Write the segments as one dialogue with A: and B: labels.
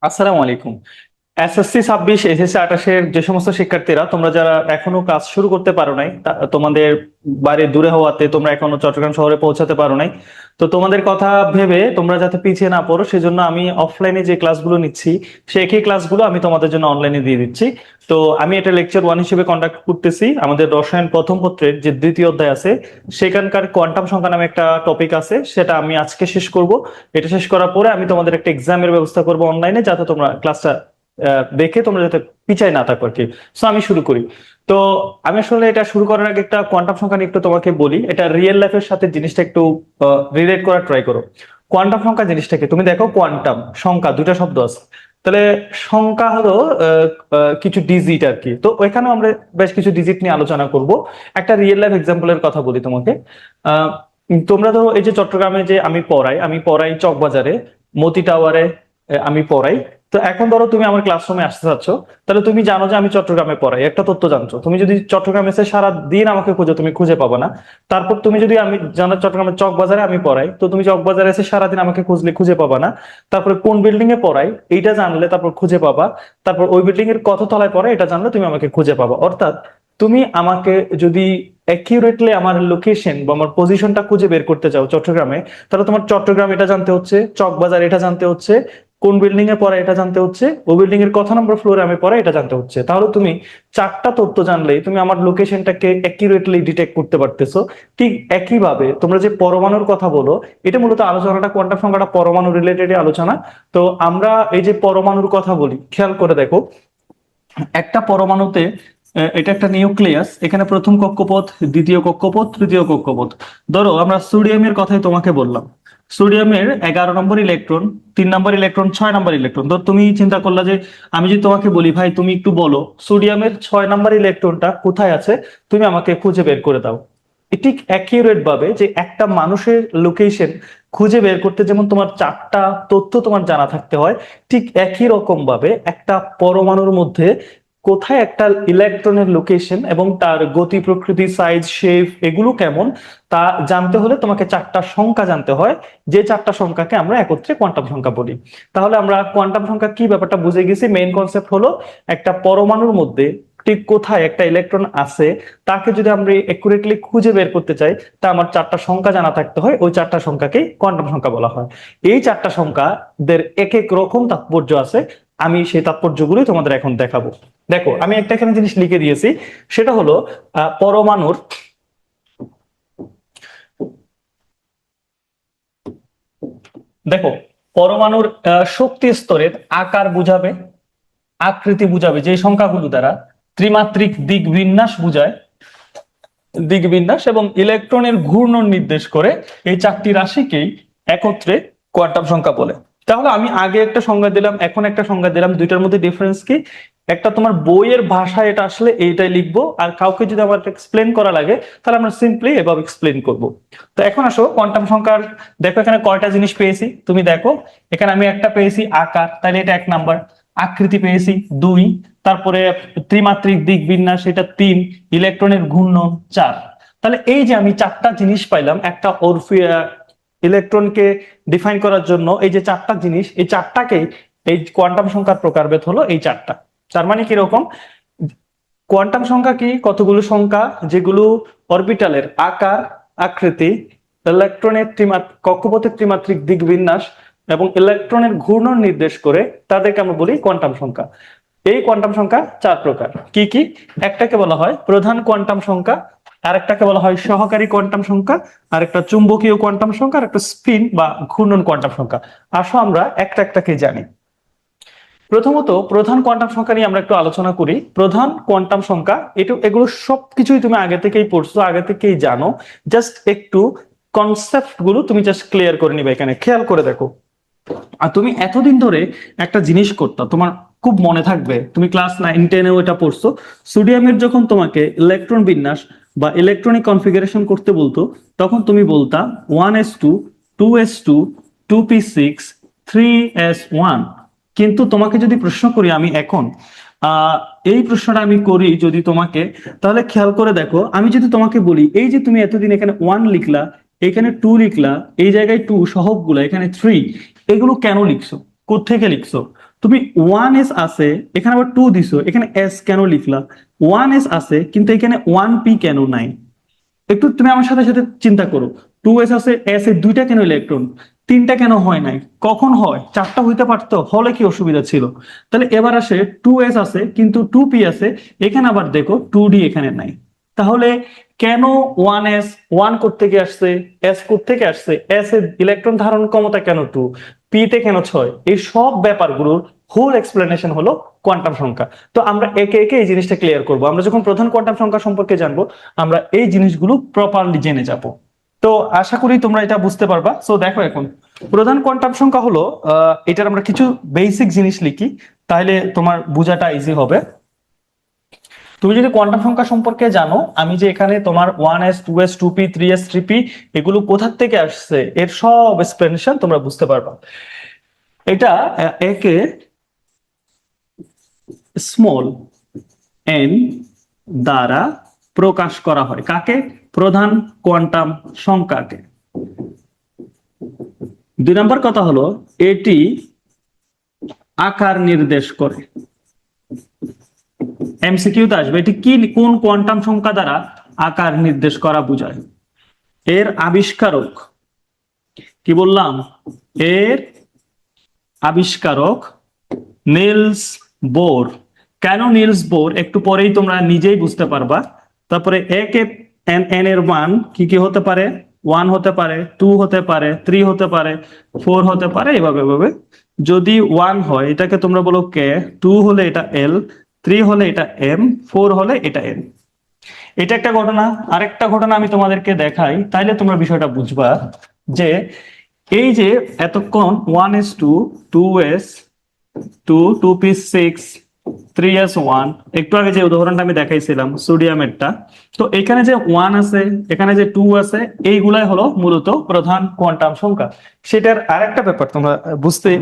A: আসসালামু আলাইকুম। SSC 26 SSC 28-এর যে সমস্ত শিক্ষার্থীরা তোমরা যারা এখনো ক্লাস শুরু করতে পারো নাই, তোমাদের বাড়ি দূরে হওয়াতে তোমরা এখনো চট্টগ্রাম শহরে পৌঁছাতে পারো নাই। তো তোমাদের কথা ভেবে তোমরা যাতে পিছিয়ে না পড়ো সেজন্য আমি অফলাইনে যে ক্লাসগুলো নিচ্ছি সেই একই ক্লাসগুলো আমি তোমাদের জন্য অনলাইনে দিয়ে দিচ্ছি। তো আমি এটা লেকচার 1 হিসেবে কন্ডাক্ট করতেছি। আমাদের রসায়ন প্রথম পত্রের যে দ্বিতীয় অধ্যায় আছে সেখানকার কোয়ান্টাম সংখ্যা নামে একটা টপিক আছে, সেটা আমি আজকে শেষ করব। এটা শেষ করার পরে আমি তোমাদের একটা এক্সামের ব্যবস্থা করবো অনলাইনে, যাতে তোমরা ক্লাসটা দেখে তোমরা যাতে পিছায় না থাকো আর কি। সো আমি শুরু করি। তো আমি আসলে এটা শুরু করার আগে একটা কোয়ান্টাম সংখ্যা নিয়ে একটু তোমাকে বলি, এটা রিয়েল লাইফের সাথে জিনিসটা একটু রিলেট করার ট্রাই করো। কোয়ান্টাম সংখ্যা জিনিসটাকে তুমি দেখো, কোয়ান্টাম সংখ্যা দুইটা শব্দ আছে। তাহলে সংখ্যা হলো কিছু ডিজিট আর কি। তো ওইখানেও আমরা বেশ কিছু ডিজিট নিয়ে আলোচনা করব। একটা রিয়েল লাইফ এক্সাম্পলের কথা বলি তোমাকে। আহ তোমরা ধরো এই যে চট্টগ্রামে যে আমি পড়াই চকবাজারে, মতি টাওয়ারে আমি পড়াই। তো এখন ধরো তুমি আমার ক্লাসরুমে আসতে চাচ্ছ, তাহলে তুমি জানো যে আমি চট্টগ্রামে পড়াই, একটা তথ্য জানছো। তুমি যদি চট্টগ্রামে এসে সারা দিন আমাকে খুঁজো, তুমি খুঁজে পাবে না। তারপর তুমি যদি আমি জানো চট্টগ্রামের চকবাজারে আমি পড়াই, তো তুমি চকবাজারে এসে সারাদিন আমাকে খুঁজলে খুঁজে পাবা না। তারপরে কোন বিল্ডিং এ পড়াই এইটা জানলে তারপর খুঁজে পাবা। তারপর ওই বিল্ডিং এর কত তলায় পড়ে এটা জানলে তুমি আমাকে খুঁজে পাবা। অর্থাৎ তুমি আমাকে যদি অ্যাকিউরেটলি আমার লোকেশন বা আমার পজিশনটা খুঁজে বের করতে চাও চট্টগ্রামে, তাহলে তোমার চট্টগ্রাম এটা জানতে হচ্ছে, চকবাজার এটা জানতে হচ্ছে, কোন বিল্ডিং এ পড়ে এটা জানতে হচ্ছে, ওই বিল্ডিং এর কত নম্বর ফ্লোরে আমি পড়ে এটা জানতে হচ্ছে। তাহলে তুমি চারটা তথ্য জানলেই তুমি আমার লোকেশনটাকে অ্যাকিউরেটলি ডিটেক্ট করতে পারতেছো। ঠিক একইভাবে তোমরা যে পরমাণুর কথা বলো, এটা মূলত আলোচনাটা কোয়ান্টাম সংখ্যাটা পরমাণু রিলেটেড আলোচনা। তো আমরা এই যে পরমাণুর কথা বলি, খেয়াল করে দেখো একটা পরমাণুতে এটা একটা নিউক্লিয়াস, এখানে প্রথম কক্ষপথ, দ্বিতীয় কক্ষপথ, তৃতীয় কক্ষপথ। ধরো আমরা সোডিয়ামের কথাই তোমাকে বললাম। সোডিয়ামের 11 নম্বর ইলেকট্রন, 3 নম্বর ইলেকট্রন, 6 নম্বর ইলেকট্রন। তো তুমি চিন্তা করলা যে আমি যদি তোমাকে বলি ভাই তুমি একটু বলো সোডিয়ামের 6 নম্বর ইলেকট্রনটা কোথায় আছে, তুমি আমাকে খুঁজে বের করে দাও। ঠিক অ্যাকিউরেট ভাবে যে একটা মানুষের লোকেশন খুঁজে বের করতে যেমন তোমার চারটা তথ্য তোমার জানা থাকতে হয়, ঠিক একই রকম ভাবে একটা পরমাণুর মধ্যে কোথায় একটা ইলেকট্রনের লোকেশন এবং তার গতি প্রকৃতি সাইজ শেপ এগুলো কেমন তা জানতে হলে তোমাকে চারটা সংখ্যা জানতে হয়, যে চারটা সংখ্যাকে আমরা একত্রে কোয়ান্টাম সংখ্যা বলি। তাহলে আমরা কোয়ান্টাম সংখ্যা কি ব্যাপারটা বুঝে গেছি। মেইন কনসেপ্ট হলো একটা পরমাণুর মধ্যে ঠিক কোথায় একটা ইলেকট্রন আছে তাকে যদি আমরা একুরেটলি খুঁজে বের করতে চাই, তা আমার চারটা সংখ্যা জানা থাকতে হয়, ওই চারটা সংখ্যাকেই কোয়ান্টাম সংখ্যা বলা হয়। এই চারটা সংখ্যাদের এক এক রকম তাৎপর্য আছে, আমি সেই তাৎপর্যগুলোই তোমাদের এখন দেখাবো। দেখো আমি একটা এখানে জিনিস লিখে দিয়েছি, সেটা হলো পরমাণুর, দেখো পরমাণুর শক্তি স্তরের আকার বুঝাবে, আকৃতি বুঝাবে যে সংখ্যাগুলো দ্বারা, ত্রিমাত্রিক দিক বিন্যাস বুঝায়, দিক বিন্যাস এবং ইলেকট্রনের ঘূর্ণন নির্দেশ করে, এই চারটি রাশিকেই একত্রে কোয়ান্টাম সংখ্যা বলে। তাহলে আমি আগে একটা সংজ্ঞা দিলাম, এখন একটা সংজ্ঞা দিলাম, দুইটার মধ্যে ডিফারেন্স কি? একটা তোমার বইয়ের ভাষায় এটা আসলে এইটাই লিখবো, আর কাউকে যদি আমার এক্সপ্লেন করা লাগে তাহলে আমরা সিম্পলি এভাবে এক্সপ্লেন করব। তো এখন আসো কোয়ান্টাম সংখ্যার, দেখো এখানে কয়টা জিনিস পেয়েছি তুমি দেখো। এখানে আমি একটা পেয়েছি আকার, তাহলে এটা 1 নাম্বার। আকৃতি পেয়েছি 2, তারপরে ত্রিমাত্রিক দিক বিন্যাস এটা 3, ইলেকট্রনের ঘূর্ণন 4। তাহলে এই যে আমি চারটা জিনিস পাইলাম একটা ইলেকট্রনকে ডিফাইন করার জন্য, এই যে চারটা জিনিস, এই চারটাকেই এই কোয়ান্টাম সংখ্যার প্রকারভেদ হলো এই চারটা। তার মানে কিরকম, কোয়ান্টাম সংখ্যা কি? কতগুলো সংখ্যা যেগুলো অরবিটালের আকার, আকৃতি, ইলেকট্রনের কক্ষপথের ত্রিমাত্রিক দিক বিন্যাস এবং ইলেকট্রনের ঘূর্ণন নির্দেশ করে, তাদেরকে আমরা বলি কোয়ান্টাম সংখ্যা। এই কোয়ান্টাম সংখ্যা 4 প্রকার। কি কি? একটাকে বলা হয় প্রধান কোয়ান্টাম সংখ্যা, আরেকটাকে বলা হয় সহকারী কোয়ান্টাম সংখ্যা, আর একটা চুম্বকীয় কোয়ান্টাম সংখ্যা, আর একটা স্পিন বা ঘূর্ণন কোয়ান্টাম সংখ্যা। আসো আমরা একটা একটাকে জানি। প্রথমত প্রধান কোয়ান্টাম সংখ্যা নিয়ে আমরা একটু আলোচনা করি। প্রধান কোয়ান্টাম সংখ্যা এগুলো সবকিছুই তুমি আগে থেকেই পড়ছো, আগে থেকেই জানো। জাস্ট একটু কনসেপ্ট গুলো তুমি জাস্ট ক্লিয়ার করে নিবে। এখানে খেয়াল করে দেখো, আর তুমি এতদিন ধরে একটা জিনিস করতো, তোমার খুব মনে থাকবে, তুমি ক্লাস 9-10-এও এটা পড়ছো। সোডিয়ামের যখন তোমাকে ইলেকট্রন বিন্যাস বা ইলেকট্রনিক কনফিগারেশন করতে বলতো, তখন তুমি বলতা 1s2, 2s2, 2p6, 3s1। কিন্তু তোমাকে যদি প্রশ্ন করি আমি এখন, এই প্রশ্নটা আমি করি যদি তোমাকে, তাহলে খেয়াল করে দেখো, আমি যদি তোমাকে বলি এই যে তুমি এতদিন এখানে 1 লিখলা, এখানে 2 লিখলা, এই জায়গায় 2 সহগগুলা, এখানে 3, এগুলো কেন লিখছো, কোত্থেকে লিখছো? তুমি 1s আছে, এখানে আবার 2 দিছো, এখানে s কেন লিখলা? 1s আছে কিন্তু এখানে 1p কেন নাই? একটু তুমি আমার সাথে সাথে চিন্তা করো। 2s আছে, s এর দুইটা কেন ইলেকট্রন, তিনটা কেন হয় নাই? কখন হয়? চারটা হইতে পারতো, হলে কি অসুবিধা ছিল? তাহলে এবার আসে 2s আছে কিন্তু 2p আছে, এখানে আবার দেখো 2d এখানে নাই। তাহলে কেন 1s, 1 কোত্থেকে আসছে, s কোত্থেকে আসছে, s এর ইলেকট্রন ধারণ ক্ষমতা কেন 2, p তে কেন 6? এই সব ব্যাপারগুলোর হোল এক্সপ্লেনেশন হলো কোয়ান্টাম সংখ্যা। তো আমরা একে একে এই জিনিসটা ক্লিয়ার করব। আমরা যখন প্রধান কোয়ান্টাম সংখ্যা সম্পর্কে জানবো, আমরা এই জিনিসগুলো প্রপারলি জেনে যাব। তো আশা করি তোমরা এটা বুঝতে পারবা। সো দেখো, এখন প্রধান কোয়ান্টাম সংখ্যা হলো, এটার আমরা কিছু বেসিক জিনিস লিখি, তাহলে তোমার বোঝাটা ইজি হবে। তুমি যদি কোয়ান্টাম সংখ্যা সম্পর্কে জানো, আমি যে এখানে তোমার 1s 2s 2p 3s 3p এগুলো কোথা থেকে আসছে এর সব এক্সপ্লেনেশন তোমরা বুঝতে পারবা। এটা একে স্মল এন দ্বারা প্রকাশ করা হয়। কাকে? প্রধান কোয়ান্টাম সংখ্যাকে। 2 নম্বর কথা হলো, এটি আকার নির্দেশ করে। এমসিকিউতে আসবে, এটি কি, কোন কোয়ান্টাম সংখ্যা দ্বারা আকার নির্দেশ করা বোঝায়? এর আবিষ্কারক, কি বললাম? এর আবিষ্কারক নিলস বোর। কেন নিলস বোর একটু পরেই তোমরা নিজেই বুঝতে পারবা। তারপরে একে এন এর মান কি কি হতে পারে? 1 হতে পারে, 2 হতে পারে, 3 হতে পারে, 4 হতে পারে, এভাবে এভাবে। যদি 1 হয় এটাকে তোমরা বলো কে, 2 হলে এটা এল, 3 হলে এটা এম, 4 হলে এটা এন। এটা একটা ঘটনা। আরেকটা ঘটনা আমি তোমাদেরকে দেখাই, তাইলে তোমরা বিষয়টা বুঝবা যে এই যে এতক্ষণ 1s2 2s 2 2p6 3s1, একটু আগে যে উদাহরণটা আমি দেখাইছিলাম সোডিয়ামেরটা, তো এখানে যে 1 আছে, এখানে যে 2 আছে, এইগুলাই হলো মূলত প্রধান কোয়ান্টাম সংখ্যা। সেটার আরেকটা ব্যাপার তোমরা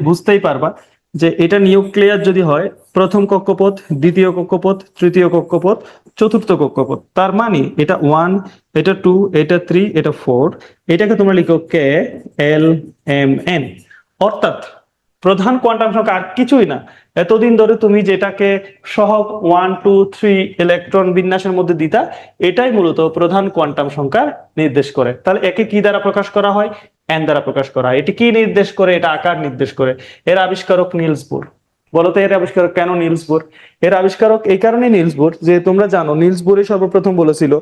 A: বুঝতেই পারবা যে এটা নিউক্লিয়ার যদি হয়, প্রথম কক্ষপথ, দ্বিতীয় কক্ষপথ, তৃতীয় কক্ষপথ, চতুর্থ কক্ষপথ, তার মানে এটা 1, এটা 2, এটা 3, এটা 4, এটাকে তোমরা লিখো কে এল এম এন। অর্থাৎ প্রধান কোয়ান্টাম সংখ্যা আর কিছুই না। এতদিন ধরে তুমি যেটাকে সহগ 1 2 3 ইলেকট্রন বিন্যাসের মধ্যে দিতা, এটাই মূলত প্রধান কোয়ান্টাম সংখ্যা নির্দেশ করে। তাহলে একে কি দ্বারা প্রকাশ করা হয়? এন দ্বারা প্রকাশ করা হয়। এটি কি নির্দেশ করে? এটা আকার নির্দেশ করে। এর আবিষ্কারক নিলস বোর। বলতো এর আবিষ্কারক কেন নিলস বোর? এর আবিষ্কারক এই কারণে নিলস বোর যে তোমরা জানো নিলস বোরই সর্বপ্রথম বলেছিল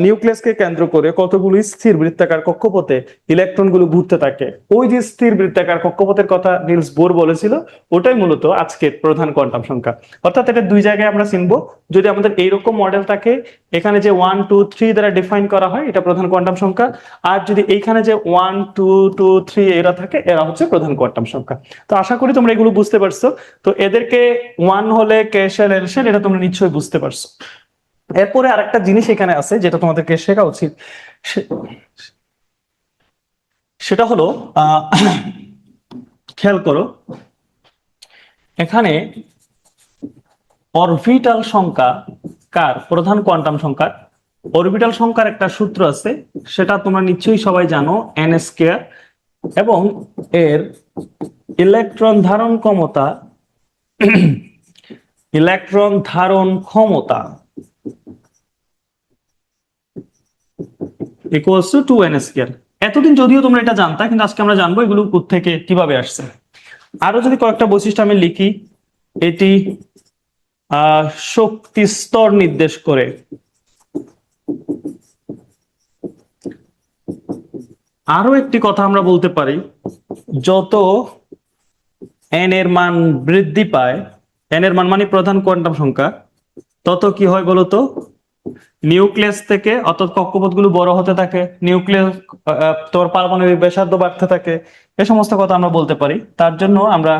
A: নিউক্লিয়াসকে কেন্দ্র করে কতগুলো স্থির বৃত্তাকার কক্ষপথে ইলেকট্রনগুলো ঘুরতে থাকে। ওই যে স্থির বৃত্তাকার কক্ষপথের কথা নিলস বোর বলেছিল, ওটাই মূলত আজকের প্রধান কোয়ান্টাম সংখ্যা। অর্থাৎ এটা দুই জায়গায় আমরা চিনবো। যদি আমাদের এইরকম মডেল থাকে, এখানে যে 1 2 3 দ্বারা ডিফাইন করা হয়, এটা প্রধান কোয়ান্টাম সংখ্যা। আর যদি এইখানে যে 1 2 2 3 এরা থাকে, এরা হচ্ছে প্রধান কোয়ান্টাম সংখ্যা। তো আশা করি তোমরা এগুলো বুঝতে পারছো। তো এদেরকে 1 হলে কে শেল এল শেল, এটা তোমরা নিশ্চয়ই বুঝতে পারছো। এরপরে আরেকটা জিনিস এখানে আছে যেটা তোমাদেরকে শেখা উচিত, সেটা হলো খেয়াল করো, এখানে অরবিটাল সংখ্যা কার? প্রধান কোয়ান্টাম সংখ্যা। অরবিটাল সংখ্যার একটা সূত্র আছে, সেটা তোমরা নিশ্চয়ই সবাই জানো, এন স্কয়ার। এবং এর ইলেকট্রন ধারণ ক্ষমতা, ইলেকট্রন ধারণ ক্ষমতা ইকুয়ালস টু 2n স্কয়ার। এতদিন যদিও তোমরা এটা জানতা, কিন্তু আজকে আমরা জানবো এগুলো কোত্থেকে কিভাবে আসছে। আরো যদি কয়েকটা বৈশিষ্ট্য আমি লিখি, এটি শক্তি স্তর নির্দেশ করে। আরো একটি কথা আমরা বলতে পারি, যত এন এর মান বৃদ্ধি পায়, এন এর মান মানে প্রধান কোয়ান্টাম সংখ্যা, তত কি হয় বলতো? নিউক্লিয়াস থেকে, অর্থাৎ কক্ষপথগুলো বড় হতে থাকে, নিউক্লিয়াস তোর পারমাণবিক ব্যাসার্ধ বাড়তে থাকে, এই সমস্ত কথা আমরা বলতে পারি। তার জন্য আমরা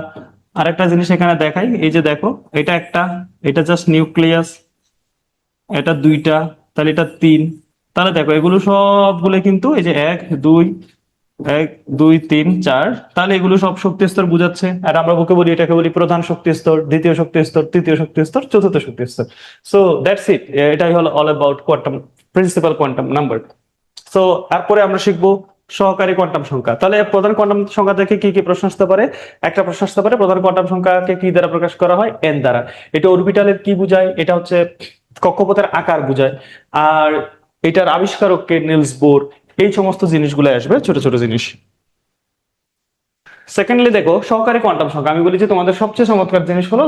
A: আরেকটা জিনিস এখানে দেখাই, এই যে দেখো, এটা একটা, এটা জাস্ট নিউক্লিয়াস, এটা দুইটা, তাহলে এটা 3। তাহলে দেখো এগুলো সবগুলো কিন্তু এই যে 1 2 1 2 3 4, তাহলে এগুলো সব শক্তি স্তর বুঝাচ্ছে। আর আমরা বুকে বলি, এটাকে বলি প্রধান শক্তি স্তর, দ্বিতীয় শক্তি স্তর, তৃতীয় শক্তি স্তর, চতুর্থ শক্তি স্তর। সো দ্যাটস ইট, এটাই হলো all about quantum, principal quantum number. So তারপরে আমরা শিখবো সহকারী কোয়ান্টাম সংখ্যা। তাহলে প্রধান কোয়ান্টাম সংখ্যা থেকে কি কি প্রশ্ন আসতে পারে? একটা প্রশ্ন আসতে পারে প্রধান কোয়ান্টাম সংখ্যাকে কি দ্বারা প্রকাশ করা হয়? এন দ্বারা। এটা অরবিটালের কি বোঝায়? এটা হচ্ছে কক্ষপথের আকার বোঝায়। আর এটার আবিষ্কারককে নিলস বোর। এই সমস্ত জিনিসগুলো আসবে, ছোট ছোট জিনিস। সেকেন্ডলি দেখো সহকারী কোয়ান্টাম সংখ্যা। আমি বলি যে তোমাদের সবচেয়ে চমৎকার জিনিস হলো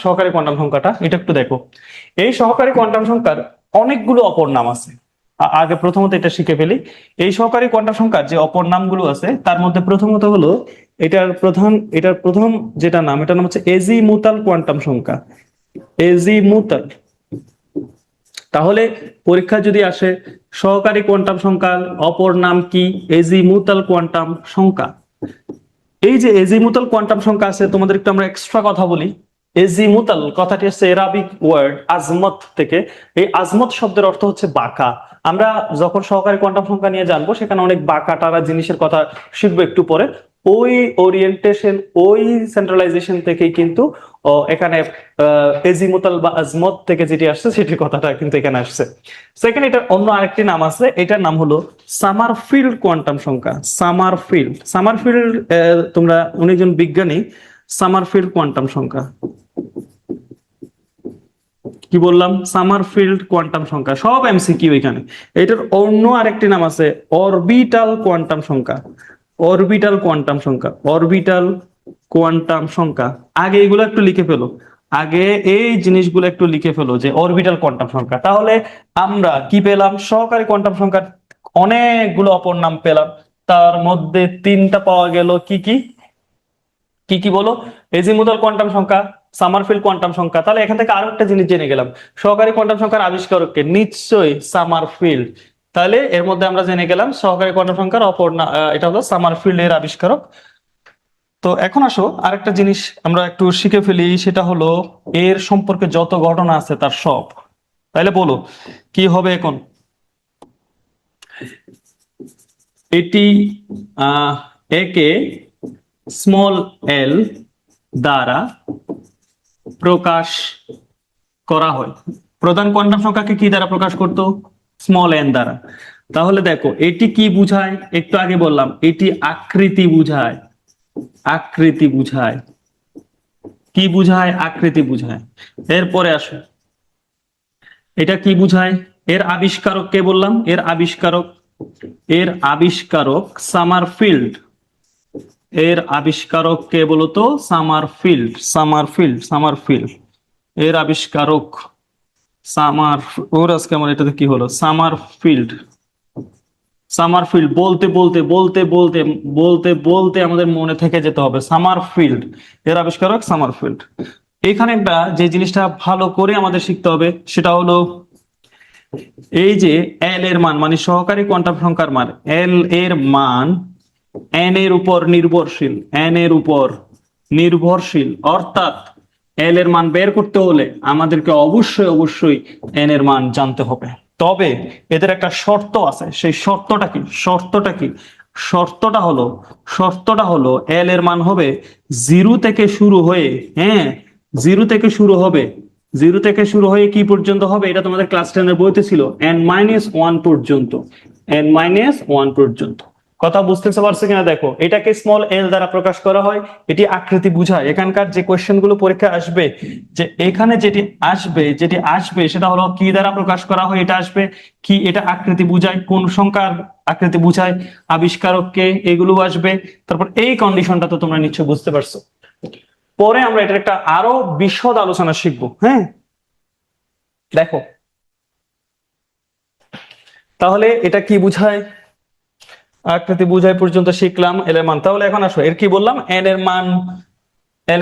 A: সহকারী কোয়ান্টাম সংখ্যাটা। এটা একটু দেখো। এই সহকারী কোয়ান্টাম সংখ্যার অনেকগুলো অপর নাম আছে। আগে প্রথমত এটা শিখে ফেলি। এই সহকারী কোয়ান্টাম সংখ্যার যে অপর নামগুলো আছে তার মধ্যে প্রথমত হলো এটার প্রথম যেটা নাম, এটার নাম হচ্ছে এজিমুতাল কোয়ান্টাম সংখ্যা। এজিমুতাল। তাহলে পরীক্ষা যদি আসে সহকারী কোয়ান্টাম সংখ্যার অপর নাম কি? এজিমুতাল কোয়ান্টাম সংখ্যা। এই যে এজিমুতাল কোয়ান্টাম সংখ্যা আছে, তোমাদের একটু আমরা এক্সট্রা কথা বলি। এজিমুতাল কথাটি হচ্ছে এরাবিক ওয়ার্ড আজমত থেকে। এই আজমত শব্দের অর্থ হচ্ছে বাঁকা। আমরা যখন সহকারী কোয়ান্টাম সংখ্যা নিয়ে জানবো সেখানে অনেক বাঁকা টারা জিনিসের কথা শিখবো একটু পরে। ওই ওরিয়েন্টেশন, ওই সেন্ট্রালাইজেশন থেকেই কিন্তু এখানে এজিমুতাল বা আজমত থেকে যেটি আসছে সেটির কথাটা কিন্তু এখানে আসছে। সেকেন্ড, এটার অন্য আরেকটি নাম আছে, এটার নাম হলো সামারফিল্ড কোয়ান্টাম সংখ্যা। সামারফিল্ড তোমরা উনি একজন বিজ্ঞানী। সামারফিল্ড কোয়ান্টাম সংখ্যা কি বললাম? সামারফিল্ড কোয়ান্টাম সংখ্যা সব এমসিকিউ এখানে। এটার অন্য আরেকটি নাম আছে অরবিটাল কোয়ান্টাম সংখ্যা। অরবিটাল কোয়ান্টাম সংখ্যা, অরবিটাল কোয়ান্টাম সংখ্যা। আগে এগুলো একটু লিখে ফেলো। আগে এই জিনিসগুলো একটু লিখে ফেলো যে অরবিটাল কোয়ান্টাম সংখ্যা। তাহলে আমরা কি পেলাম? সহকারী কোয়ান্টাম সংখ্যার অনেকগুলো অপর নাম পেলাম। তার মধ্যে তিনটা পাওয়া গেল। কি কি কি কি বলো? এজিমুথাল কোয়ান্টাম সংখ্যা, সামারফিল্ড কোয়ান্টাম সংখ্যা। তাহলে এখান থেকে আরো একটা জিনিস জেনে গেলাম, সহকারী কোয়ান্টাম সংখ্যার আবিষ্কারককে নিশ্চয়ই সামারফিল্ড। তাহলে এর মধ্যে আমরা জেনে গেলাম সহকারী কোয়ান্টাম সংখ্যার অপর এটা হলো সামারফিল্ড এর আবিষ্কারক। তো এখন আসো আরেকটা জিনিস আমরা একটু শিখে ফেলি, সেটা হলো এর সম্পর্কে যত ঘটনা আছে তার সব। তাহলে বলো কি হবে এখন? এটি একে স্মল এল দ্বারা প্রকাশ করা হয়। প্রধান কোয়ান্টাম সংখ্যাকে কি দ্বারা প্রকাশ করতো? স্মল এন দ্বারা। তাহলে দেখো এটি কি বুঝায়? একটু আগে বললাম এটি আকৃতি বুঝায়। আকৃতি বুঝায়। কি বুঝায়? আকৃতি বুঝায়। এরপরে আসো, এটা কি বুঝায়? এর আবিষ্কারক কে বললাম? এর আবিষ্কারক সামারফিল্ড। এর আবিষ্কারক কে বলতো? সামারফিল্ড। এর আবিষ্কারক ওর আজকে আমার এটাতে কি হলো? সামারফিল্ড বলতে আমাদের মনে থেকে যেতে হবে সামারফিল্ড। এর আবিষ্কারক সামারফিল্ড। এখানে একটা যে জিনিসটা ভালো করে আমাদের শিখতে হবে সেটা হলো এই যে এল এর মান, মানে সহকারী কোয়ান্টাম সংখ্যার মান, এল এর মান এন এর উপর নির্ভরশীল। অর্থাৎ এল এর মান বের করতে হলে আমাদেরকে অবশ্যই এন এর মান জানতে হবে। তবে এদের একটা শর্ত আছে। সেই শর্তটা হলো এল এর মান হবে জিরো থেকে শুরু হয়ে, হ্যাঁ, জিরো থেকে শুরু হয়ে কি পর্যন্ত হবে? এটা তোমাদের ক্লাস 10 এর বইতে ছিল, n-1 পর্যন্ত। n-1 পর্যন্ত। কথা বুঝতেতে পারছো কিনা দেখো। এটাকে স্মল এল দ্বারা প্রকাশ করা হয়। এটি আকৃতি বুঝায়। এখানকার যে কোয়েশ্চেন গুলো পরীক্ষা আসবে, যে এখানে যেটি আসবে সেটা হলো কি দ্বারা প্রকাশ করা হয়। এটা আসবে কি? এটা আকৃতি বুঝায়। কোন সংখ্যার আকৃতি বুঝায়? আবিষ্কারককে। এগুলো আসবে। তারপর এই কন্ডিশনটা তো তোমরা নিশ্চয়ই বুঝতে পারছো। পরে আমরা এটার একটা আরো বিশদ আলোচনা শিখবো। হ্যাঁ, দেখো তাহলে এটা কি বুঝায়? আকৃতি বুঝায় পর্যন্ত শিখলাম এল এর মান। তাহলে এখন আসো এর কি বললাম? এল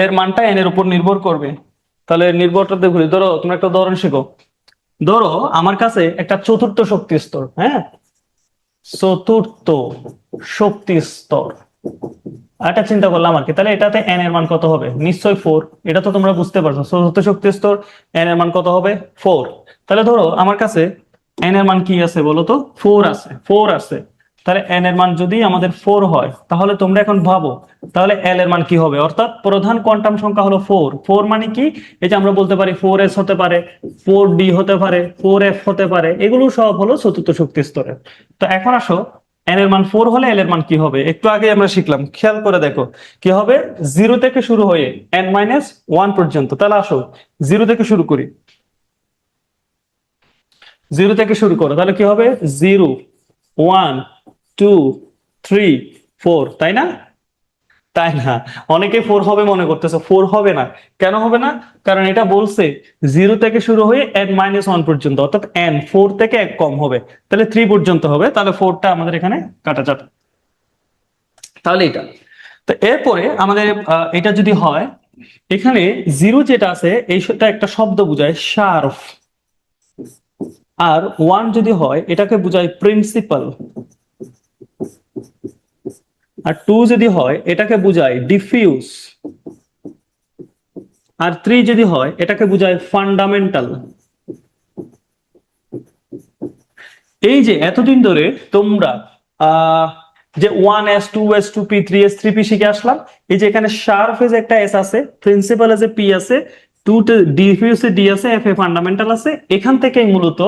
A: এর মানটা এন এর উপর নির্ভর করবে। তাহলে নির্ভরটা দেখো, ধরো তুমি একটা উদাহরণ শিখো। ধরো আমার কাছে একটা চতুর্থ শক্তি স্তর, হ্যাঁ, চতুর্থ শক্তি স্তর। একটা চিন্তা করলাম আর কি। তাহলে এটাতে এন এর মান কত হবে? নিশ্চয়ই 4। এটা তো তোমরা বুঝতে পারছো। চতুর্থ শক্তি স্তর, এন এর মান কত হবে? 4। তাহলে ধরো আমার কাছে এন এর মান কি আছে বলো তো? 4 আছে। তাহলে এন এর মান যদি আমাদের 4 হয়, তাহলে তোমরা এখন ভাবো তাহলে এল এর মান কি হবে? অর্থাৎ প্রধান কোয়ান্টাম সংখ্যা হলো 4 মানে কি? এই যে আমরা বলতে পারি 4s হতে পারে, 4d হতে পারে, 4f হতে পারে, এগুলো সব হলো চতুর্থ শক্তি স্তরের। তো এখন আসো এন এর মান 4 হলে এল এর মান কি হবে একটু আগে আমরা শিখলাম, খেয়াল করে দেখো কি হবে। 0 থেকে শুরু হয়ে n-1 পর্যন্ত। তাহলে আসো 0 থেকে শুরু করি, 0 থেকে শুরু করো, তাহলে কি হবে 0 1 2 3 4, তাই না? তাই না? অনেকে 4 হবে মনে করতেছে, 4 হবে না। কেন হবে না? কারণ এটা বলছে 0 থেকে শুরু হয়ে n-1 পর্যন্ত, অর্থাৎ n 4 থেকে এক কম হবে, তাহলে 3 পর্যন্ত হবে, তাহলে 4টা আমাদের এখানে কাটা যাবে। তাহলে এটা, তো এরপরে আমাদের এটা যদি হয়, এখানে 0 যেটা আছে এইটা একটা শব্দ বোঝায় শার্প, আর 1 যদি হয় এটাকে বোঝায় প্রিন্সিপাল, আর 2 যদি হয় এটাকে বোঝায় ডিফিউজ, আর 3 যদি হয় এটাকে বোঝায় ফান্ডামেন্টাল। এই যে এতদিন ধরে তোমরা আহ যে 1s 2s 2p 3s 3p শিখে আসলাম, এই যে এখানে শার্প এজ একটা s আছে, প্রিন্সিপাল এজ এ p আছে, 2 তে ডিফিউজ এ d আছে, f এ ফান্ডামেন্টাল আছে, এখান থেকেই মূলত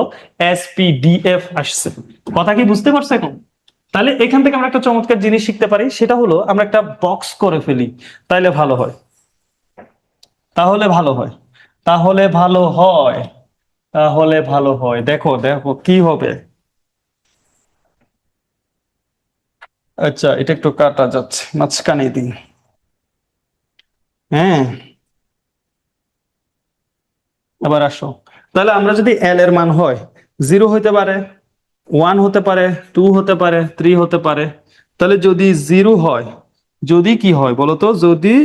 A: s p d f আসছে। কথা কি বুঝতে পারছো এখন? তাহলে এখান থেকে আমরা একটা চমৎকার জিনিস শিখতে পারি, সেটা হলো আমরা একটা বক্স করে ফেলি, তাইলে ভালো হয়, তাহলে ভালো হয়, তাহলে ভালো হয়, তাহলে ভালো হয়। দেখো দেখো কি হবে। আচ্ছা, এটা একটু কাটা যাচ্ছে, মাঝখানে দিন। হ্যাঁ, আবার আসো। তাহলে আমরা যদি এল এর মান হয় 0 হতে পারে, 1 হতে পারে, 2 হতে পারে, 3 হতে পারে, তাহলে যদি 0 হয়, যদি কি হয় বলতো, যদি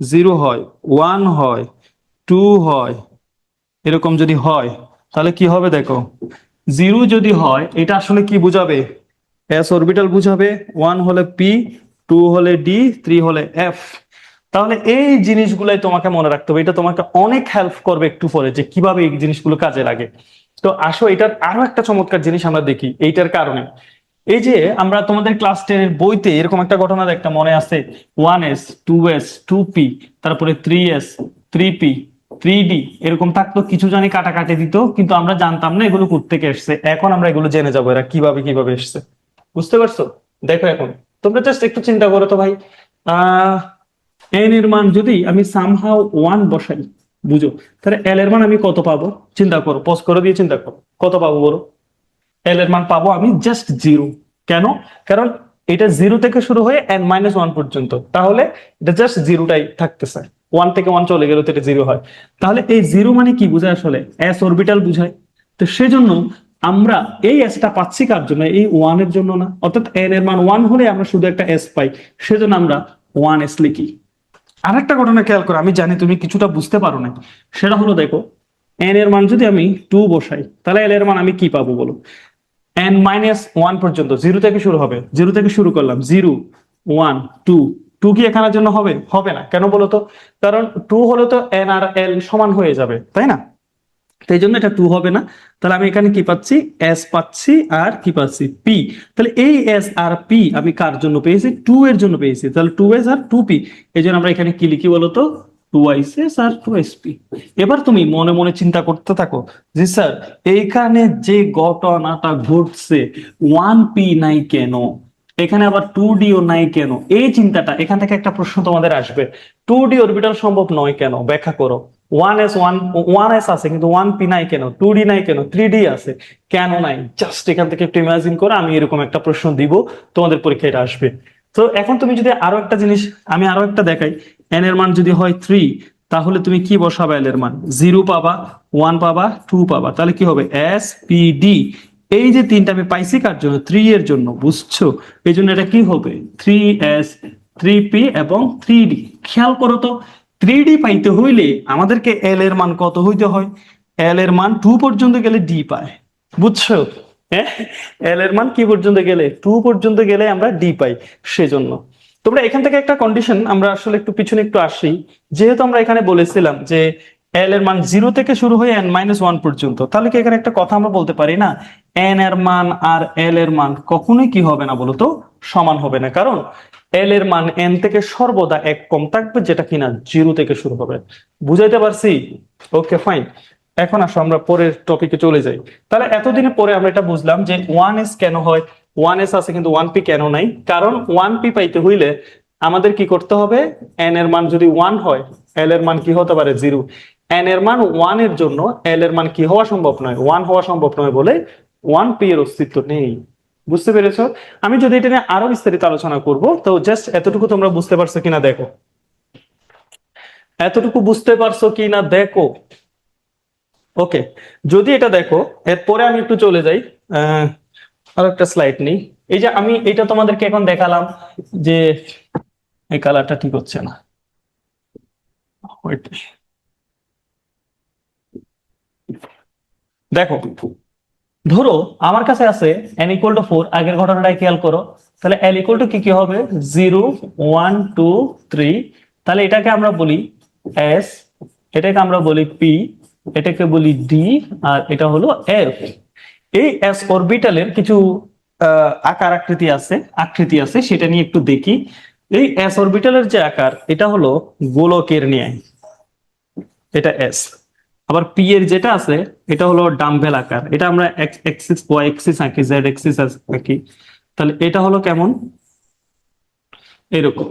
A: 0 হয়, 1 হয়, 2 হয়, এরকম যদি হয়, তাহলে কি হবে দেখো। 0 যদি হয় এটা আসলে কি বুঝাবে, এস অরবিটাল বুঝাবে, 1 হলে পি, 2 হলে ডি, 3 হলে এফ। তাহলে এই জিনিসগুলাই তোমাকে মনে রাখতে হবে, এটা তোমাকে অনেক হেল্প করবে একটু পরে যে কিভাবে এই জিনিসগুলো কাজে লাগে। তো আসো এটার আরো একটা চমৎকার জিনিস আমরা দেখি এইটার কারণে। এই যে আমরা তোমাদের ক্লাস 10 এর বইতে এরকম একটা ঘটনা একটা মনে আছে, 1s 2s 2p, তারপরে 3s 3p 3d, এরকম থাকতো, কিছু জানি কাটাকাটি দিত, কিন্তু আমরা জানতাম না এগুলো কোত্থেকে এসছে। এখন আমরা এগুলো জেনে যাবো এরা কিভাবে কিভাবে এসছে। বুঝতে পারছো? দেখো এখন তোমরা জাস্ট একটু চিন্তা করো তো ভাই, আহ এন এর মান যদি আমি সামহাও 1 বসাই, বুঝো, তাহলে এল এর মান আমি কত পাবো? চিন্তা করো, পজ করে দিয়ে চিন্তা করো, কত পাবো বলো? এল এর মান পাবো আমি জাস্ট 0। কেন? কারণ এটা 0 থেকে শুরু হয়ে n-1 পর্যন্ত, তাহলে এটা জাস্ট জিরোটাই থাকতেছে। 1 থেকে 1 চলে গেলে তো এটা 0 হয়। তাহলে এই 0 মানে কি বোঝায় আসলে? এস অরবিটাল বুঝায়। তো সেজন্য আমরা এই এসটা পাচ্ছি কার জন্য? এই 1 এর জন্য না, অর্থাৎ এন এর মান 1 হলে আমরা শুধু একটা এস পাই, সেজন্য আমরা 1s লিখি। আর একটা ঘটনা খেয়াল করো, আমি জানি তুমি কিছুটা বুঝতে পারো না, সেটা হলো দেখো, এন এর মান যদি আমি 2 বসাই, তাহলে এল এর মান আমি কি পাবো বলো? n-1 পর্যন্ত, 0 থেকে শুরু হবে, 0 থেকে শুরু করলাম, 0 1 2, 2 কি এখানের জন্য হবে? হবে না। কেন বলো তো? কারণ 2 হলে তো n আর l সমান হয়ে যাবে, তাই না? তো এই জন্য এটা 2 হবে না। তাহলে আমি এখানে কি পাচ্ছি? s পাচ্ছি, আর কি পাচ্ছি? p। তাহলে এই s আর p আমি কার জন্য পেয়েছি? 2 এর জন্য পেয়েছি। তাহলে 2s আর 2p, এই জন্য আমরা এখানে কি লিখি বলতো? 2s আর 2sp। এবার তুমি মনে মনে চিন্তা করতে থাকো, জি স্যার, এইখানে যে ঘটনাটা ঘটছে, 1p নাই কেন, এখানে আবার 2d-ও নাই কেন? এই চিন্তাটা, এখান থেকে একটা প্রশ্ন তোমাদের আসবে, 2d অরবিটাল সম্ভব নয় কেন, ব্যাখ্যা করো। 1s আছে কিন্তু 1p নাই কেন, 2d নাই কেন, 3d আছে কেন নাই? জাস্ট এখান থেকে একটু ইমাজিন করো, আমি এরকম একটা প্রশ্ন দিব, তোমাদের পরীক্ষায় এটা আসবে। তো এখন তুমি যদি আরো একটা জিনিস, আমি আরো একটা দেখাই, n এর মান যদি হয় 3, তাহলে তুমি কি বসাবে? এল এর মান 0 পাবা, 1 পাবা, 2 পাবা, তাহলে কি হবে? S P D. এই যে তিনটা আমি পাইছি কার জন্য? 3 এর জন্য, বুঝছো? এই জন্য এটা কি হবে? 3s 3p এবং 3d। খেয়াল করো তো, 3d পাইতে হইলে আমাদেরকে এল এর মান কত হইতে হয়? এল এর মান 2 পর্যন্ত গেলে ডি পায়, বুঝছো? হ্যাঁ, এল এর মান কি পর্যন্ত গেলে? 2 পর্যন্ত গেলে আমরা ডি পাই। সেজন্য তোমরা এখান থেকে একটা কন্ডিশন, আমরা আসলে একটু পিছনে একটু আসি, যেহেতু আমরা এখানে বলেছিলাম যে এল এর মান 0 থেকে শুরু হয়ে n-1 পর্যন্ত, তাহলে কি এখানে একটা কথা আমরা বলতে পারি না, এন এর মান আর এল এর মান কখনোই কি হবে না বলতো? সমান হবে না। কারণ এল এর মান এন থেকে সর্বদা এক কম থাকবে, যেটা কিনা 0 থেকে শুরু হবে। বুঝাইতে পারছি? ওকে, ফাইন। এখন আসো আমরা পরের টপিকে চলে যাই। তাহলে এতদিনে পরে আমরা এটা বুঝলাম যে 1s কেন হয়, 1s আছে কিন্তু 1p কেন নাই? কারণ 1p পাইতে হইলে আমাদের কি করতে হবে, n এর মান যদি 1 হয় l এর মান কি হতে পারে 0। n এর মান 1 এর জন্য l এর মান কি হওয়া সম্ভব নয়, 1 হওয়া সম্ভব নয় বলে 1p এর অস্তিত্ব নেই। বুঝতে পেরেছো? আমি যদি এটা নিয়ে আরো বিস্তারিত আলোচনা করব, তো জাস্ট এতটুকু তোমরা বুঝতে পারছো কিনা দেখো, এতটুকু বুঝতে পারছো কিনা দেখো। ওকে, যদি এটা দেখো, এরপরে আমি একটু চলে যাই, আর একটা স্লাইড নেই। এই যে আমি এটা তোমাদেরকে এখন দেখালাম যে এই কালারটা ঠিক হচ্ছে না, Wait, দেখো, ধরো আমার কাছে আছে n ইকুয়াল টু 4, আগের ঘটনাটাই খেয়াল করো। তাহলে l ইকুয়াল টু কি কি হবে, 0 1 2 3। তাহলে এটাকে আমরা বলি s, এটাকে আমরা বলি p, এটাকে বলি d, আর এটা হলো f। এই s অরবিটালের কিছু আকার আকৃতি আছে সেটা নিয়ে একটু দেখি। এই s অরবিটালের যে আকার, এটা হলো গোলকের ন্যায়, এটা s। আবার পি এর যেটা আছে এটা হলো ডাম্বেল আকার, এটা আমরা এক্স এক্সিস ওয়াই এক্সিস আঁকি, জেড এক্সিস আঁকি। তাহলে এটা হলো কেমন, এরকম।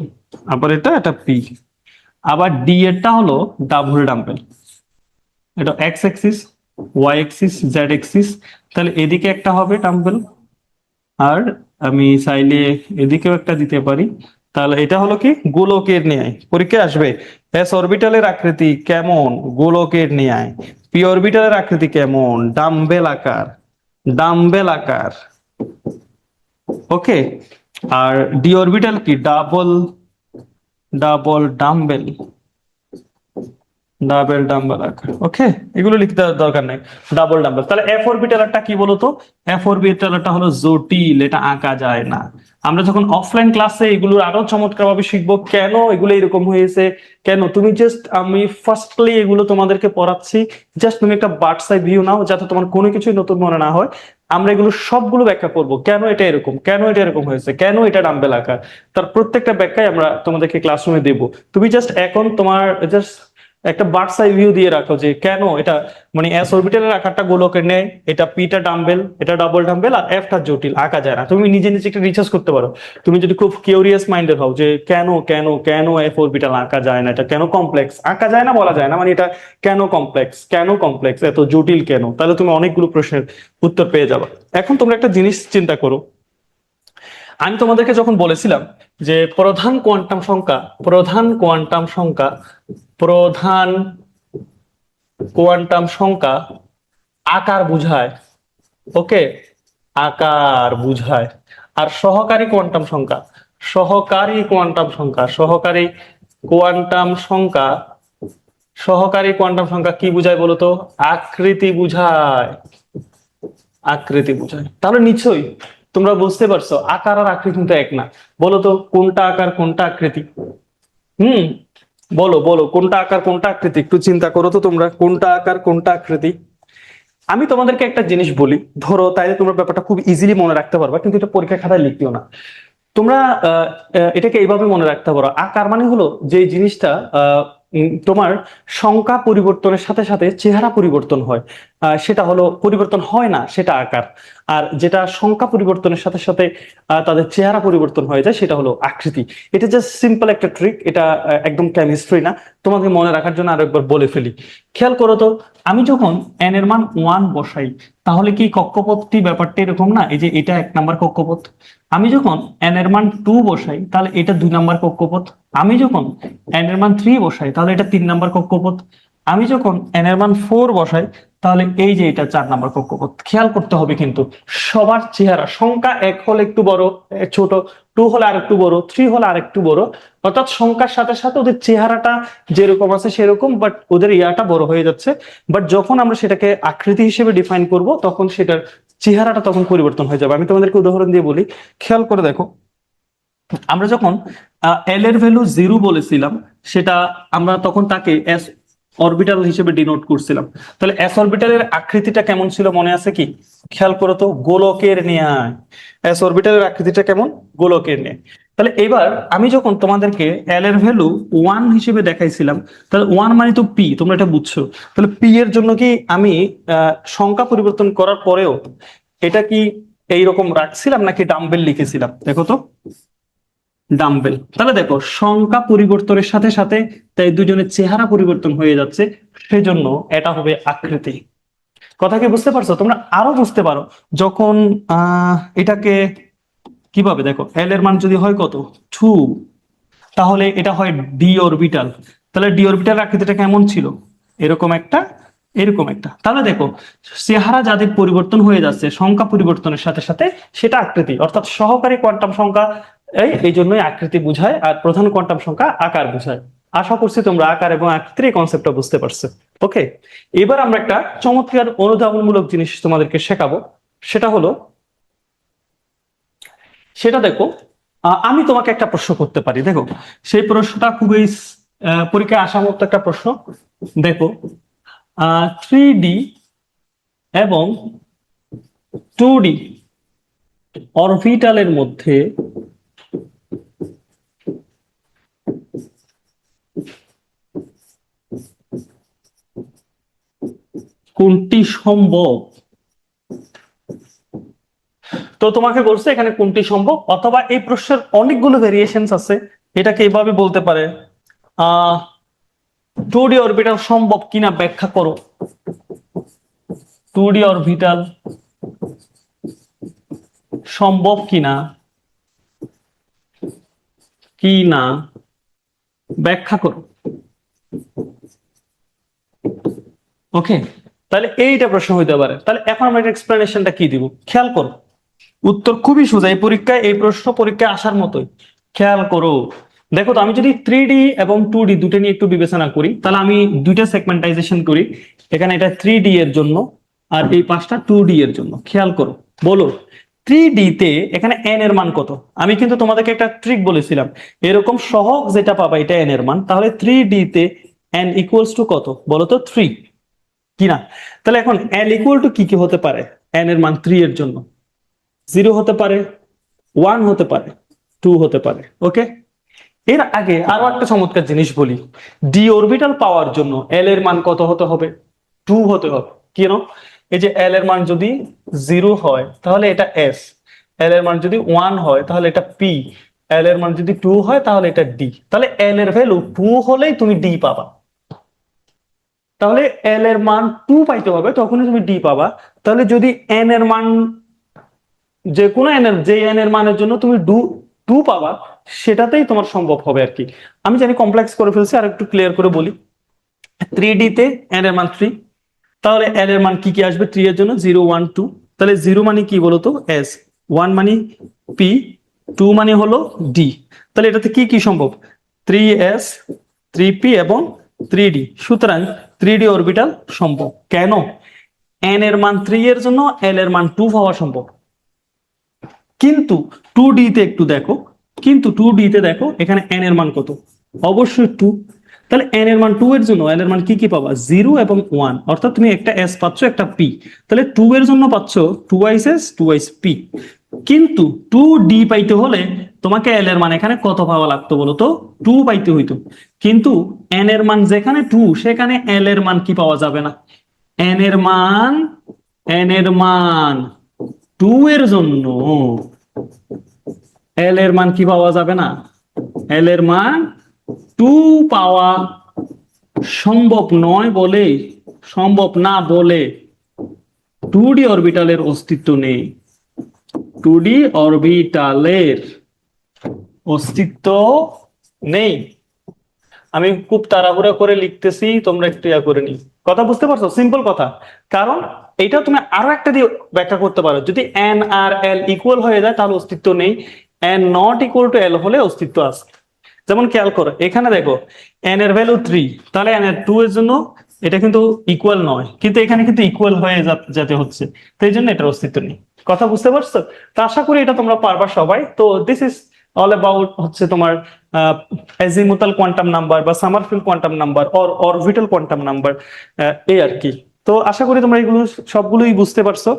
A: আবার এটা পি। আবার ডি এরটা হলো ডাবল ডাম্বেল, এটা X axis Y axis Z axis. তাহলে এদিকে একটা হবে ডাম্বেল, আর আমি চাইলে এদিকেও একটা দিতে পারি। তাহলে এটা হলো কি গোলকের ন্যায়, পরীক্ষায় আসবে এস অরবিটালের আকৃতি কেমন, গোলকের ন্যায়। পি অরবিটালের আকৃতি কেমন, ডাম্বেল আকার, ডাম্বেল আকার। ওকে, আর ডি অরবিটাল কি, double double dumbbell, double dumbbell আকার। ওকে, এগুলো লিখতে দরকার নাই, ডাবল ডাম্বেল। তাহলে এফ অরবিটালটা কি বলতো, এফ অরবিটালটা হলো জটিল, এটা আঁকা যায় না। আমরা যখন অফলাইন ক্লাসে এগুলো আরো চমৎকার ভাবে শিখবো, কেন এগুলো এরকম হয়েছে, কেন। তুমি জাস্ট, আমি ফার্স্টলি এগুলো তোমাদেরকে পড়াচ্ছি, জাস্ট তুমি একটা বার্ডস আই ভিউ নাও, যাতে তোমার কোনো কিছুই নতুন মনে না হয়। আমরা এগুলো সবগুলো ব্যাখ্যা করবো, কেন এটা এরকম, কেন এটা এরকম হয়েছে, কেন এটা ডাম্বেল আকার। তার প্রত্যেকটা ব্যাখ্যায় আমরা তোমাদেরকে ক্লাসরুমে দেবো। তুমি জাস্ট এখন তোমার জাস্ট একটা বার্ডস আই ভিউ দিয়ে রাখো যে কেন এটা, মানে এস অরবিটালের আকারটা গোলকের নেয়, এটা পিটা ডাম্বেল, এটা ডাবল ডাম্বেল, আর এফটা জটিল, আঁকা যায় না। তুমি নিজে নিজে একটা রিসার্চ করতে পারো, তুমি যদি খুব কিউরিয়াস মাইন্ডেড হও যে কেন কেন কেন এফ অরবিটাল আঁকা যায় না, এটা কেন কমপ্লেক্স, আঁকা যায় না বলা যায় না, মানে এটা কেন কমপ্লেক্স, কেন কমপ্লেক্স, এত জটিল কেন, তাহলে তুমি অনেকগুলো প্রশ্নের উত্তর পেয়ে যাবে। এখন তোমরা একটা জিনিস চিন্তা করো, আমি তোমাদেরকে যখন বলেছিলাম যে প্রধান কোয়ান্টাম সংখ্যা, প্রধান কোয়ান্টাম সংখ্যা, প্রধান কোয়ান্টাম সংখ্যা আকার বুঝায়, ওকে, আকার বুঝায়। আর সহকারী কোয়ান্টাম সংখ্যা, সহকারী কোয়ান্টাম সংখ্যা, সহকারী কোয়ান্টাম সংখ্যা, সহকারী কোয়ান্টাম সংখ্যা কি বুঝায় বলতো, আকৃতি বুঝায়, আকৃতি বুঝায়। তাহলে নিশ্চয়ই তোমরা বুঝতে পারছো আকার আর আকৃতি কিন্তু এক না। বলো তো কোনটা আকার কোনটা আকৃতি, হুম, বলো বলো কোনটা আকার কোনটা আকৃতি, একটু চিন্তা করো তো তোমরা, কোনটা আকার কোনটা আকৃতি। আমি তোমাদেরকে একটা জিনিস বলি, ধরো, তাইলে তোমরা ব্যাপারটা খুব ইজিলি মনে রাখতে পারবা, কিন্তু এটা পরীক্ষা খাতায় লিখতেও না। তোমরা এটাকে এইভাবে মনে রাখতে পারো, আকার মানে হলো যে জিনিসটা তোমার সংখ্যা পরিবর্তনের সাথে সাথে চেহারা পরিবর্তন হয়, সেটা হলো পরিবর্তন হয় না, সেটা আকার। আর যেটা সংখ্যা পরিবর্তনের সাথে সাথে তাদের চেহারা পরিবর্তন হয়ে যায়, সেটা হলো আকৃতি। এটা জাস্ট সিম্পল একটা ট্রিক, এটা একদম কেমিস্ট্রি না, তোমাকে মনে রাখার জন্য আরো একবার বলে ফেলি। খেয়াল করো তো, আমি যখন n এর মান 1 বসাই, তাহলে কি কক্ষপথটি ব্যাপারটা এরকম না, এই যে এটা 1 নাম্বার কক্ষপথ। আমি যখন n এর মান 2 বসাই, তাহলে এটা 2 নাম্বার কক্ষপথ। আমি যখন n এর মান 3 বসাই, তাহলে এটা 3 নাম্বার কক্ষপথ। আমি যখন n এর মান 4 বসাই, তাহলে এই যে এটা 4 নাম্বার কক্ষপথ। খেয়াল করতে হবে কিন্তু সবার চেহারা, সংখ্যা 1 হলে একটু বড় ছোট, 2 হলে আরেকটু বড়, 3 হলে আরেকটু বড়, অর্থাৎ সংখ্যার সাথে সাথে ওদের চেহারাটা যেরকম আছে সেরকম, বাট ওদের ইয়াটা বড় হয়ে যাচ্ছে। বাট যখন আমরা সেটাকে আকৃতি হিসেবে ডিফাইন করব, তখন সেটার চেহারাটা তখন পরিবর্তন হয়ে যাবে। আমি তোমাদেরকে উদাহরণ দিয়ে বলি, খেয়াল করে দেখো, আমরা যখন এল এর ভ্যালু 0 বলেছিলাম, সেটা আমরা তখন তাকে এস অরবিটাল হিসেবে ডিনোট করছিলাম। তাহলে এস অরবিটালের আকৃতিটা কেমন ছিল মনে আছে কি, খেয়াল করো তো, গোলকের ন্যায়। এস অরবিটালের আকৃতিটা কেমন, গোলকের ন্যায়। তাহলে এবার আমি যখন তোমাদেরকে এল এর ভ্যালু 1 হিসেবে দেখাইছিলাম, তাহলে 1 মানে তো পি, তোমরা এটা বুঝছো। তাহলে পি এর জন্য কি আমি সংখ্যা পরিবর্তন করার পরেও এটা কি এইরকম রাখছিলাম নাকি ডাম্বেল লিখেছিলাম? দেখো তো, ডাম্বেল। তাহলে দেখো সংখ্যা পরিবর্তনের সাথে সাথে তাই দুজনের চেহারা পরিবর্তন হয়ে যাচ্ছে, সেজন্য এটা হবে আকৃতি। কথা কি বুঝতে পারছো? তোমরা আরো বুঝতে পারো যখন এটাকে কিভাবে দেখো, এল এর মান যদি হয় কত 2, তাহলে এটা হয় ডি অরবিটাল। তাহলে ডি অরবিটাল আকৃতিটা কেমন ছিল? এরকম একটা, এরকম একটা। তাহলে দেখো চেহারা যাদের পরিবর্তন হয়ে যাচ্ছে সংখ্যা পরিবর্তনের সাথে সাথে, সেটা আকৃতি। অর্থাৎ সহকারী কোয়ান্টাম সংখ্যা এই জন্যই আকৃতি বোঝায়, আর প্রধান কোয়ান্টাম সংখ্যা আকার বোঝায়। আশা করছি তোমরা আকার এবং আকৃতির এই কনসেপ্টটা বুঝতে পারছো। ওকে, এবার আমরা একটা চমৎকার অনুধাবনমূলক জিনিস তোমাদেরকে শেখাবো। সেটা হলো, সেটা দেখো, আমি তোমাকে একটা প্রশ্ন করতে পারি। দেখো সেই প্রশ্নটা খুবই পরীক্ষায় আসার মতো একটা প্রশ্ন। দেখো 3D এবং 2D অরবিটালের মধ্যে কোনটি সম্ভব? তো তোমাকে বলছে এখানে কোনটি সম্ভব, অথবা এই প্রশ্নের অনেকগুলো ভেরিয়েশনস আছে। এটাকে এইভাবে বলতে পারে, 2D অরবিটাল সম্ভব কিনা ব্যাখ্যা করো। 2D অরবিটাল সম্ভব কিনা, কি না ব্যাখ্যা করো। ওকে, তাহলে এইটা প্রশ্ন হইতে পারে। তাহলে এখন আমরা এক্সপ্লেনেশনটা কি দিব, খেয়াল করো। উত্তর খুবই সোজা, এই পরীক্ষায় এই প্রশ্ন পরীক্ষায় আসার মতোই। খেয়াল করো, দেখো তো আমি যদি 3D এবং 2D দুটো নিয়ে একটু বিবেচনা করি, তাহলে আমি দুইটা সেগমেন্টাইজেশন করি। এখানে এটা 3D এর জন্য আর এই পাঁচটা 2D এর জন্য। খেয়াল করো, বলো 3D তে এখানে n এর মান কত? আমি কিন্তু তোমাদেরকে একটা ট্রিক বলেছিলাম, এরকম সহগ যেটা পাবা এটা n এর মান। তাহলে 3D তে n ইকুয়ালস টু কত বলো তো? 3 কিনা? তাহলে এখন n ইকুয়াল টু কি কি হতে পারে? n এর মান 3 এর জন্য 0 হতে পারে, 1 হতে পারে, 2 হতে পারে। ওকে, এর আগে আরো একটা চমৎকার জিনিস বলি। ডি অরবিটাল পাওয়ার জন্য এল এর মান কত হতে হবে? 2 হতে হবে। কেন? এই যে এল এর মান যদি 0 হয় তাহলে এটা এস, এল এর মান যদি 1 হয় তাহলে এটা পি, এল এর মান যদি 2 হয় তাহলে এটা ডি। তাহলে এল এর ভ্যালু 2 হলেই তুমি ডি পাবা। তাহলে এল এর মান 2 পাইতে হবে, তখনই তুমি ডি পাবা। তাহলে যদি এন এর মান, যে কোনো এন এর, যে এন এর মানের জন্য তুমি 2 পাবা, সেটাতেই তোমার সম্ভব হবে আর কি। আমি জানি কমপ্লেক্স করে ফেলছি, আর একটু ক্লিয়ার করে বলি। 3D তে এন এর মান 3, তাহলে এন এর মান কি কি আসবে 3 এর জন্য? 0 1 2। তাহলে 0 মানে কি বলতো? এস, 1 মানে পি, 2 মানে হলো ডি। তাহলে এটাতে কি কি সম্ভব? 3s, 3p এবং 3d। সুতরাং 3D অরবিটাল সম্ভব। কেন? এন এর মান 3 এর জন্য এল এর মান 2 হওয়া সম্ভব। কিন্তু 2D তে একটু দেখো, কিন্তু 2D তে দেখো এখানে n এর মান কত? অবশ্যই 2। তাহলে n এর মান 2 এর জন্য l এর মান কি কি পাবা? 0 এবং 1। অর্থাৎ তুমি একটা s পাচ্ছ, একটা p। তাহলে 2 এর জন্য পাচ্ছ 2s s 2s p। কিন্তু 2D পাইতে হলে তোমাকে l এর মান এখানে কত পাওয়া লাগতো বলো তো? 2 পাইতে হইতো। কিন্তু n এর মান যেখানে 2, সেখানে l এর মান কি পাওয়া যাবে না। n এর মান, n এর মান 2 এর জন্য এল এর মান কি পাওয়া যাবে না? এল এর মান 2 পাওয়া সম্ভব নয় বলে, সম্ভব না বলে 2D অরবিটালের অস্তিত্ব নেই। 2D অরবিটালের অস্তিত্ব নেই। আমি খুব তাড়াহুড়া করে লিখতেছি, তোমরা একটু ইয়া করে নি। কথা বুঝতে পারছো? সিম্পল কথা। কারণ এটা তুমি আরো একটা দিয়ে ব্যাখ্যা করতে পারো, যদি এন আর এল ইকুয়াল হয়ে যায় তাহলে অস্তিত্ব নেই, এন নট ইকুয়াল টু এল হলে অস্তিত্ব আছে। যেমন খেয়াল করো, এখানে দেখো এন এর ভ্যালু 3, তাহলে এন এর 2 এর জন্য এটা কিন্তু ইকুয়াল নয়, কিন্তু এখানে কিন্তু ইকুয়াল হয়ে যেতে হচ্ছে, তো এই জন্য এটার অস্তিত্ব নেই। কথা বুঝতে পারছো? তো আশা করি এটা তোমরা পারবা সবাই। তো দিস ইজ অল অ্যাবাউট হচ্ছে তোমার অ্যাজিমুথাল কোয়ান্টাম নাম্বার বা Sommerfeld quantum number or orbital quantum number, এই আর কি। তো আশা করি তোমরা এগুলো সবগুলোই বুঝতে পারছো।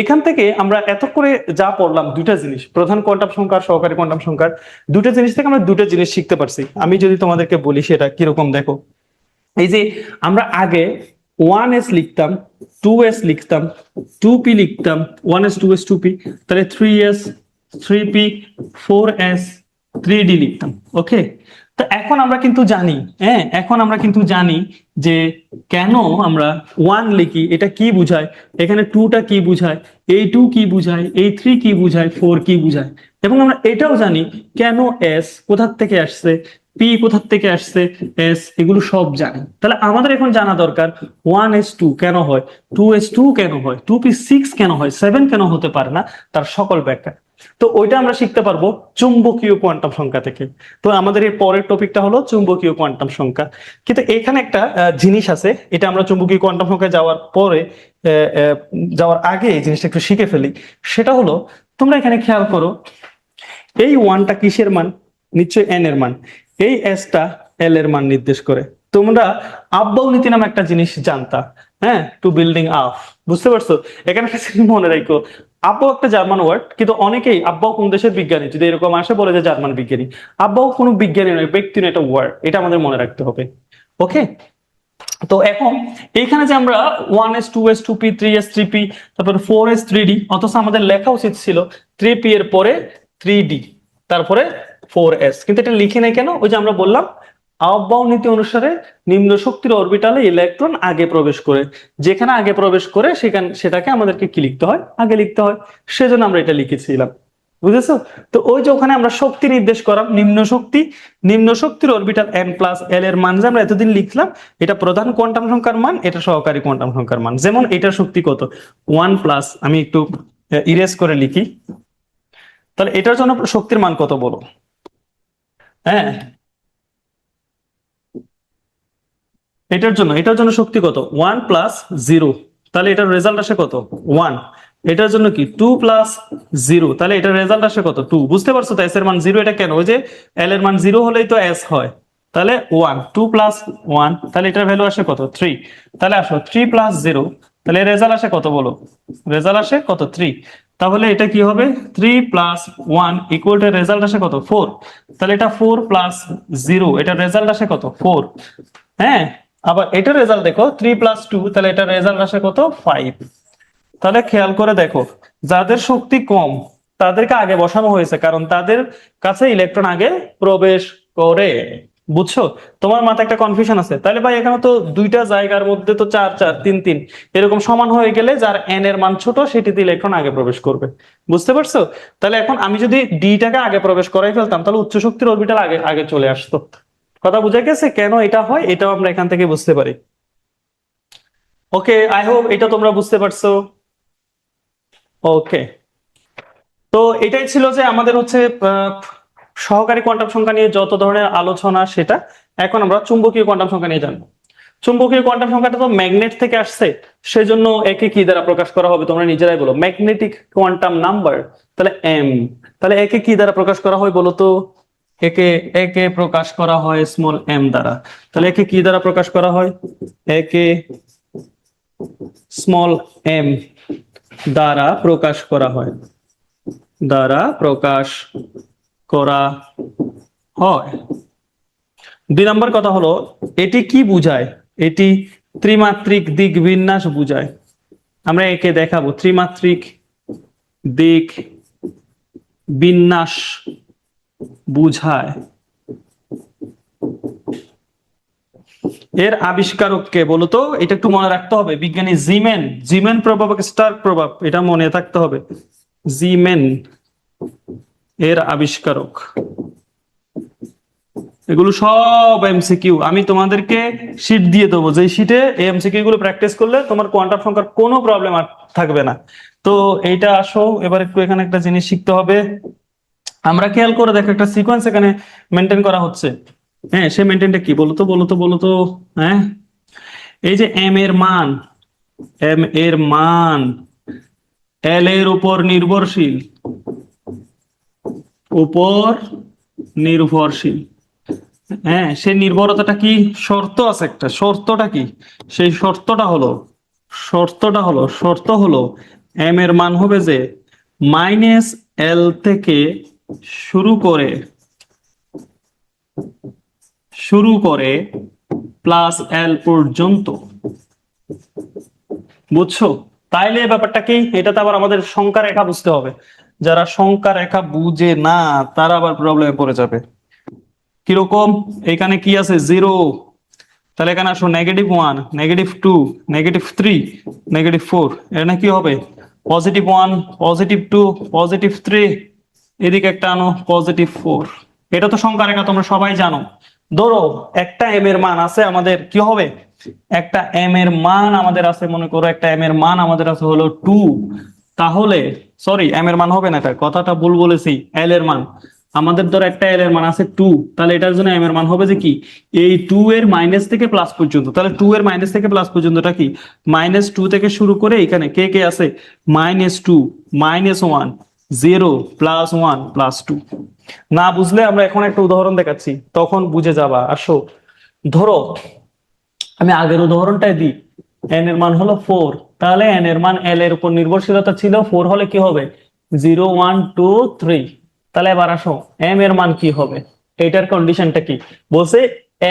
A: এখান থেকে আমরা এত করে যা পড়লাম, দুইটা জিনিস, প্রধান কোয়ান্টাম সংখ্যা, সহকারী কোয়ান্টাম সংখ্যার দুটো জিনিস থেকে আমরা দুটো জিনিস শিখতে পারছি। আমি যদি তোমাদেরকে বলি সেটা কিরকম, দেখো এই যে আমরা আগে 1s লিখতাম, 2s লিখতাম, 2p লিখতাম, 1s 2s 2p, তাহলে 3s 3p 4s 3d লিখতাম। ওকে, তো এখন আমরা কিন্তু জানি, হ্যাঁ এখন আমরা কিন্তু জানি যে কেন আমরা 1 লিখি, এটা কি বুঝায়, এখানে 2টা কি বুঝায়, এই 2 কি বুঝায়, এই 3 কি বুঝায়, 4 কি বুঝায়, এবং আমরা এটাও জানি কেন s কোথা থেকে আসছে, পি কোথা থেকে আসছে, এস, এগুলো সব জানি। তাহলে আমাদের এখন জানা দরকার 1s2 কেন হয়, 2s2 কেন হয়, 2p6 কেন হয়, 7 কেন হতে পারে না, তার সকল ব্যাখ্যা। তো ওইটা আমরা শিখতে পারবো চুম্বকীয় কোয়ান্টাম সংখ্যা থেকে। তো আমাদের এই পরের টপিকটা হলো চুম্বকীয় কোয়ান্টাম সংখ্যা। কিন্তু এখানে একটা জিনিস আছে, এটা আমরা চুম্বকীয় কোয়ান্টাম সংখ্যা যাওয়ার পরে যাওয়ার আগে এই জিনিসটা একটু শিখে ফেলি। সেটা হলো, তোমরা এখানে খেয়াল করো, এই ওয়ানটা কিসের মান, নিশ্চয়ই এন এর মান, এই এসটা এল এর মান নির্দেশ করে। তোমরা আব্বাউ নীতি নামে একটা জিনিস জানতা, হ্যাঁ, টু বিল্ডিং আপ, বুঝতে পারছো? এখানে একটা জিনিস মনে রাখো, আব্বাউ একটা জার্মান ওয়ার্ড, কিন্তু অনেকেই আব্বাউ কোন দেশের বিজ্ঞানী যদি এরকম আসে বলে যে জার্মান বিজ্ঞানী। আব্বাউ কোনো বিজ্ঞানী নয়, ব্যক্তি নয়, এটা ওয়ার্ড, এটা আমাদের মনে রাখতে হবে। ওকে, তো এখন এইখানে যে আমরা 1s 2s 2p 3s 3p তারপরে 4s 3d, অথচ আমাদের লেখা উচিত ছিল 3p এর পরে 3d তারপরে 4s, কিন্তু এটা লিখে নাই কেন? ওই যে আমরা বললাম আহ্বায়ক নীতি অনুসারে নিম্ন শক্তির অরবিটালে ইলেকট্রন আগে প্রবেশ করে, যেখানে আগে প্রবেশ করে সেখানে সেটাকে আমাদেরকে কি লিখতে হয়, আগে লিখতে হয়, সেজন্য আমরা এটা লিখেছিলাম। বুঝেছো? তো ওই যে ওখানে আমরা শক্তি নির্দেশ করাম, নিম্ন শক্তি, নিম্ন শক্তির অরবিটাল n প্লাস এল এর মান যে আমরা এতদিন লিখলাম, এটা প্রধান কোয়ান্টাম সংখ্যার মান, এটা সহকারী কোয়ান্টাম সংখ্যার মান। যেমন এটার শক্তি কত, 1 প্লাস, আমি একটু ইরেজ করে লিখি, তাহলে এটার জন্য শক্তির মান কত বলো? হ্যাঁ, এটার জন্য শক্তি কত, 1 প্লাস 0, তাহলে এটার রেজাল্ট আসে কত, 1। এটার জন্য কি 2 প্লাস 0, তাহলে এটার রেজাল্ট আসে কত, 2। বুঝতে পারছো তো এস এর মান 0, এটা কেন? ওই যে এল এর মান 0 হলেই তো এস হয়, তাহলে 1, 2 প্লাস 1, তাহলে এটার ভ্যালু আসে কত, 3। তাহলে আসো 3 প্লাস 0, তাহলে রেজাল্ট আসে কত বলো, রেজাল্ট আসে কত, 3। তাহলে এটা কি হবে, 3 প্লাস 1 ইকুয়াল টু রেজাল্ট আসে কত, 4। তাহলে এটা 4 প্লাস 0, এটার রেজাল্ট আসে কত, 4। হ্যাঁ, আবার এটার রেজাল্ট দেখো 3 প্লাস 2, তাহলে এটার রেজাল্ট আসে কত, 5। তাহলে খেয়াল করে দেখো, যাদের শক্তি কম তাদেরকে আগে বসানো হয়েছে, কারণ তাদের কাছে ইলেকট্রন আগে প্রবেশ করে। বুঝছো? তোমার মাথায় একটা কনফিউশন আছে, তাহলে ভাই এখানে তো দুইটা জায়গার মধ্যে তো 4 4 3 3 এরকম সমান হয়ে গেলে যার এন এর মান ছোট সেটিতে ইলেকট্রন আগে প্রবেশ করবে। বুঝতে পারছো? তাহলে এখন আমি যদি ডিটাকে আগে প্রবেশ করাই ফেলতাম, তাহলে উচ্চ শক্তির অরবিটাল আগে আগে চলে আসতো। কথা বুঝা গেছে কেন এটা হয়? এটাও আমরা এখান থেকে বুঝতে পারি। ওকে, আই হোপ এটা তোমরা বুঝতে পারছো। ওকে, তো এটাই ছিল যে আমাদের হচ্ছে সহকারী কোয়ান্টাম সংখ্যা নিয়ে যত ধরনের আলোচনা, সেটা এখন আমরা চুম্বকীয় কোয়ান্টাম সংখ্যা নিয়ে জানবো। চুম্বকীয় কোয়ান্টাম সংখ্যাটা তো ম্যাগনেট থেকে আসছে, সেজন্য একে কি দ্বারা প্রকাশ করা হবে তোমরা নিজেরাই বলো, ম্যাগনেটিক কোয়ান্টাম নাম্বার, তাহলে এম। তাহলে একে কি দ্বারা প্রকাশ করা হয় বলো তো? একে একে প্রকাশ করা হয় স্মল এম দ্বারা। তাহলে একে কি দ্বারা প্রকাশ করা হয়, একে স্মল এম দ্বারা প্রকাশ করা হয়, দ্বারা প্রকাশ করা হয়। 2 নম্বর কথা হলো, এটি কি বুঝায়? এটি ত্রিমাত্রিক দিক বিন্যাস বুঝায়। আমরা একে দেখাবো, ত্রিমাত্রিক দিক বিন্যাস বুঝায়। এর আবিষ্কারক কে বলতো? এটা একটু মনে রাখতে হবে, বিজ্ঞানী জিমেন, জিমেন প্রভাব, স্টার্ক প্রভাব, এটা মনে থাকতে হবে। জিমেন এর আবিষ্কারক। এগুলো সব এমসিকিউ, আমি তোমাদেরকে শীট দিয়ে দেবো, যে শীটে এই এমসিকিউ গুলো প্র্যাকটিস করলে তোমার কোয়ান্টাম সংখ্যার কোনো প্রবলেম আর থাকবে না। তো এইটা আসো, এবার একটু এখানে একটা জিনিস শিখতে হবে। আমরা খেয়াল করে দেখো, একটা সিকোয়েন্স এখানে মেনটেন করা হচ্ছে। হ্যাঁ, সে মেনটেনটা কি বলতো বলতো বলতো? হ্যাঁ, এই যে এম এর মান, এম এর মান এল এর উপর নির্ভরশীল, উপর নির্ভরশীল। হ্যাঁ, সেই নির্ভরতাটা কি, শর্ত আছে একটা, শর্তটা কি? সেই শর্ত হলো এম এর মান হবে যে মাইনাস এল থেকে শুরু করে প্লাস এল পর্যন্ত,
B: বুঝছো? তাইলে ব্যাপারটা কি, এটাতে আবার আমাদের সংখ্যা রেখা বুঝতে হবে। যারা সংখ্যা রেখা বুঝে না তারা আবার প্রবলেমে পড়ে যাবে। কিরকম, এখানে কি আছে, 0, তাহলে এখানে আসো -1, -2, -3, -4, এখানে কি হবে, +1, +2, +3, এদিকে একটা আনো +4। এটা তো সংখ্যা রেখা, তোমরা সবাই জানো। ধরো একটা এম এর মান আছে আমাদের, কি হবে, একটা এম এর মান আমাদের আছে, মনে করো একটা এম এর মান আমাদের আছে হলো 2। তাহলে সরি, এম এর মান হবে না, এটা কথাটা ভুল বলেছি, এল এর মান। আমাদের ধরো একটা এল এর মান আছে 2, তাহলে এটার জন্য এম এর মান হবে যে কি, এই 2 এর মাইনাস থেকে প্লাস পর্যন্ত। তাহলে 2 এর মাইনাস থেকে প্লাস পর্যন্তটা কি, -2 থেকে শুরু করে এখানে কে কে আছে, -2, -1, 0, +1, +2। না বুঝলে আমরা এখন একটা উদাহরণ দেখাচ্ছি, তখন বুঝে যাবা। আসো, ধরো আমি আগের উদাহরণটাই দিই, এন এর মান হলো 4, তাহলে এন এর মান এল এর উপর নির্ভরশীলতা ছিল, 4 হলে কি হবে, 0, 1, 2, 3। তাহলে এবার আসো, এম এর মান কি হবে, এটার কন্ডিশনটা কি, বলছে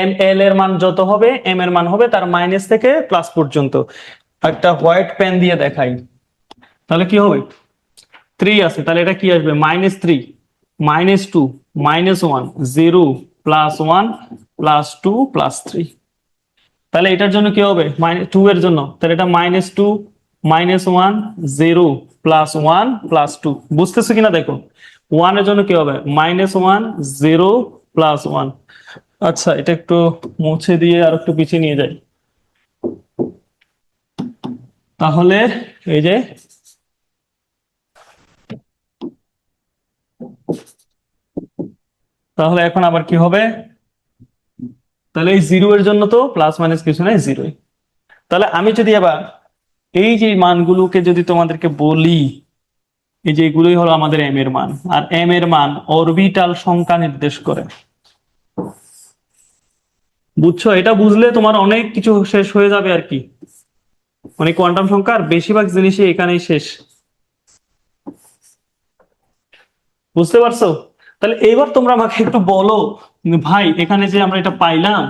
B: এম এল এর মান যত হবে এম এর মান হবে তার মাইনাস থেকে প্লাস পর্যন্ত। একটা হোয়াইট পেন দিয়ে দেখাই, তাহলে কি হবে, 3 আছে, তাহলে এটা কি আসবে, -3, -2, -1, 0, +1, +2, +3। তাহলে এটার জন্য কি হবে, -2 এর জন্য, তাহলে এটা -2, -1, 0, +1, +2। বুঝতেছো কিনা দেখো। 1 এর জন্য কি হবে, -1, 0, +1। আচ্ছা, এটা একটু মুছে দিয়ে আর একটু পিছিয়ে নিয়ে যাই। তাহলে এই যে, তাহলে এখন আবার কি হবে, তাহলে এই 0 এর জন্য তো প্লাস মাইনাস কিছু নাই, 0। তাহলে আমি যদি আবার এই যে মানগুলোকে যদি তোমাদেরকে বলি, এই যে এগুলোই হলো আমাদের এম এর মান, আর এম এর মান অরবিটাল সংখ্যা নির্দেশ করে। বুঝছো? এটা বুঝলে তোমার অনেক কিছু শেষ হয়ে যাবে আর কি, মানে কোয়ান্টাম সংখ্যার বেশিরভাগ জিনিসই এখানেই শেষ। বুঝতে পারছো? তাহলে এইবার তোমরা আমাকে একটু বলো, ভাই এখানে যে আমরা এটা পাইলাম,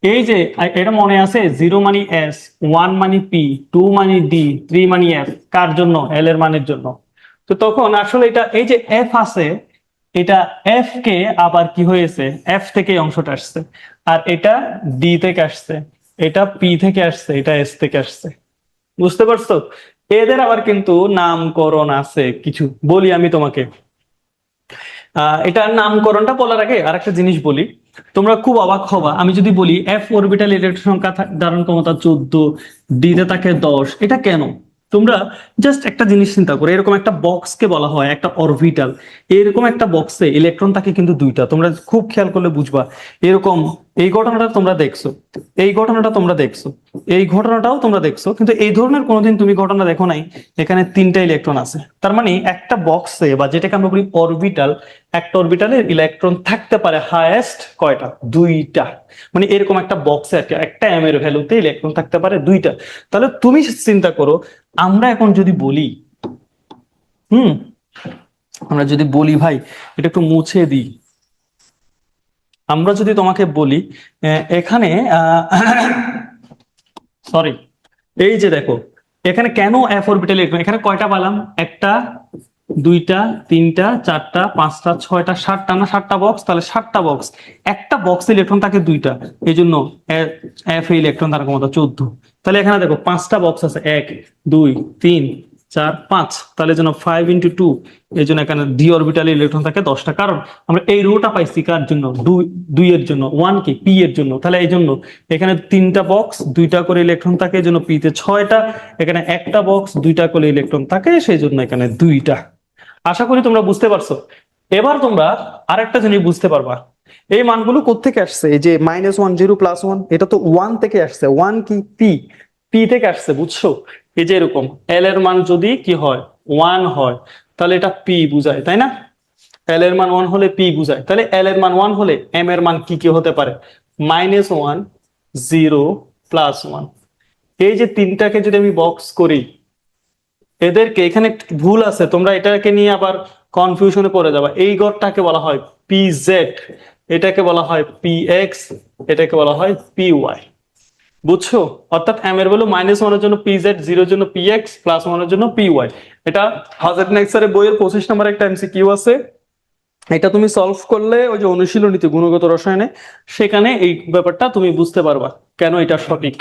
B: এই যে এটা মনে আছে, 0 মানে এস, 1 মানে পি, 2 মানে ডি, 3 মানে এফ, কার জন্য, এল এর মানের জন্য। তো তখন আসলে এটা, এই যে এফ আছে, এটা এফ কে আবার কি হয়েছে, এফ থেকে এই অংশটা আসছে, আর এটা ডি থেকে আসছে, এটা পি থেকে আসছে, এটা এস থেকে আসছে। বুঝতে পারছো? এদের আবার কিন্তু নামকরণ আছে কিছু, বলি আমি তোমাকে। এটার নামকরণটা বলার আগে আর একটা জিনিস বলি, তোমরা খুব অবাক হবা আমি যদি বলি এফ অরবিটাল ইলেকট্রন সংখ্যা ধারণ ক্ষমতা 14, ডি তে থাকে 10। এটা কেন, তোমরা জাস্ট একটা জিনিস চিন্তা করো, এরকম একটা বক্সকে বলা হয় একটা অরবিটাল। এরকম একটা বক্সে ইলেকট্রন থাকে কিন্তু দুইটা, তোমরা খুব খেয়াল করলে বুঝবা। এরকম এই ঘটনাটা তোমরা দেখছো, এই ঘটনাটা তোমরা দেখছো, এই ঘটনাটাও তোমরা দেখছো, কিন্তু এই ধরনের কোনোদিন তুমি ঘটনা দেখো নাই এখানে তিনটা ইলেকট্রন আছে। তার মানে একটা বক্সে, বা যেটাকে আমরা বলি অরবিটাল, একটা অরবিটালে ইলেকট্রন থাকতে পারে হাইয়েস্ট কয়টা, দুইটা। মানে এরকম একটা বক্সে একটা এম এর ভ্যালুতে ইলেকট্রন থাকতে পারে দুইটা। তাহলে তুমি চিন্তা করো, আমরা এখন যদি বলি, হুম, আমরা যদি বলি ভাই, এটা একটু মুছে দিই, আমরা যদি তোমাকে বলি এখানে সরি, এই যে দেখো, এখানে কেন এফ অরবিটাল ইলেকট্রন, এখানে কয়টা পেলাম, একটা, দুইটা, তিনটা, চারটা, পাঁচটা, ছয়টা, সাতটা, না সাতটা বক্স, তাহলে সাতটা বক্স, একটা বক্স ইলেকট্রন থাকে দুইটা, এই জন্য এফ ইলেকট্রন তার ক্ষমতা 14। তাহলে এখানে দেখো পাঁচটা বক্স আছে, 1, 2, 3, 4, 5, তাহলে জন্য 5 × 2, এই জন্য এখানে ডি অরবিটাল ইলেকট্রন থাকে 10টা। কারণ আমরা এই রোটা পাইছি কার জন্য, দুই এর জন্য, 1 কি পি এর জন্য, তাহলে এই জন্য এখানে তিনটা বক্স, দুইটা করে ইলেকট্রন থাকে, এই জন্য পি তে 6টা, এখানে একটা বক্স, দুইটা করে ইলেকট্রন থাকে, সেই জন্য এখানে 2টা। আশা করি তোমরা বুঝতে পারছো। এবার তোমরা আরেকটা জিনিস বুঝতে পারবা, এই মানগুলো কোত্থেকে আসছে, এই যে -1, 0, +1, এটা তো 1 থেকে আসছে, 1 কি পি, পি থেকে আসছে। বুঝছো? এই যে এরকম এল এর মান যদি কি হয়, 1 হয়, তাহলে এটা পি বুঝায়, তাই না? এল এর মান 1 হলে পি বুঝায়, তাহলে এল এর মান 1 হলে এম এর মান কি কি হতে পারে, -1, 0, +1। এই যে তিনটাকে যদি আমি বক্স করি, এদেরকে এখানে ভুল আছে, তোমরা এটাকে নিয়ে আবার কনফিউশনে পড়ে যাবে। এই ঘরটাকে বলা হয় পিজেড, এটাকে বলা হয় পিএক্স, এটাকে বলা হয় পিওয়াই। বুঝছো? অর্থাৎ m এর ভ্যালু -1 এর জন্য pz, 0 এর জন্য px, +1 এর জন্য py। এটা হাজার নেক্সারের বইয়ের 25 নম্বর একটা এমসিকিউ আছে। এটা তুমি সলভ করলে ওই যে অনুশীলনীতে গুণগত রসায়নে সেখানে এই ব্যাপারটা তুমি বুঝতে পারবা কেন এটা সঠিক।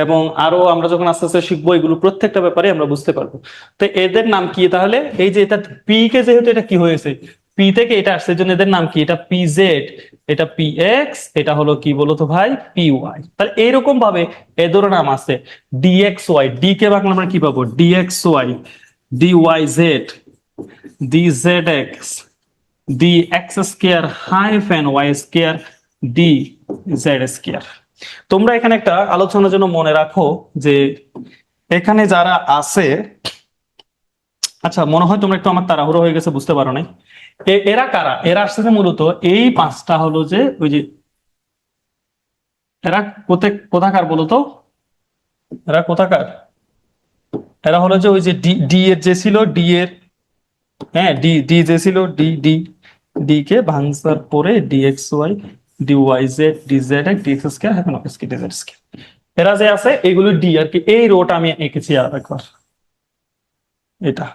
B: এবং আরো আমরা যখন আস্তে আস্তে শিখবো এগুলো প্রত্যেকটা ব্যাপারে আমরা বুঝতে পারবো। তো এদের নাম কি তাহলে? এই যে এটা পি কে যেহেতু এটা কি হয়েছে, পি থেকে এটা আসছে, জন্য এদের নাম কি? এটা পিজেড, এটা পিএক্স, এটা হলো কি বলতো ভাই? পিওয়াই। তাহলে এইরকম ভাবে এদেরও নাম আছে। ডিএক্স ওয়াই, ডি কে বাংলা আমরা কি পাবো? D x y, d y z, d z x, d x square hyphen y square, d z square. তোমরা এখানে একটা আলোচনার জন্য মনে রাখো যে এখানে যারা আছে, আচ্ছা মনে হয় তোমরা একটু আমার তাড়াহুড়ো হয়ে গেছে, বুঝতে পারো নাই। এরা কারা? এরা আসছে মূলত এই পাঁচটা, হলো যে ওই যে এরা কোথাকার বলতো? এরা কোথাকার? এরা হলো যে ওই যে ডি, ডি এর যে ছিল, ডি এর, হ্যাঁ ডি, ডি যে ছিল, ডি ডি, ডি কে ভাঙসার পরে d x y, d y z, d z x, d x square, এখন এক্স কে ডি জেড স্কয়ার। এরা যে আছে এগুলো ডি আর কি। এই রোটা আমি এঁকেছি আর একবার, এটা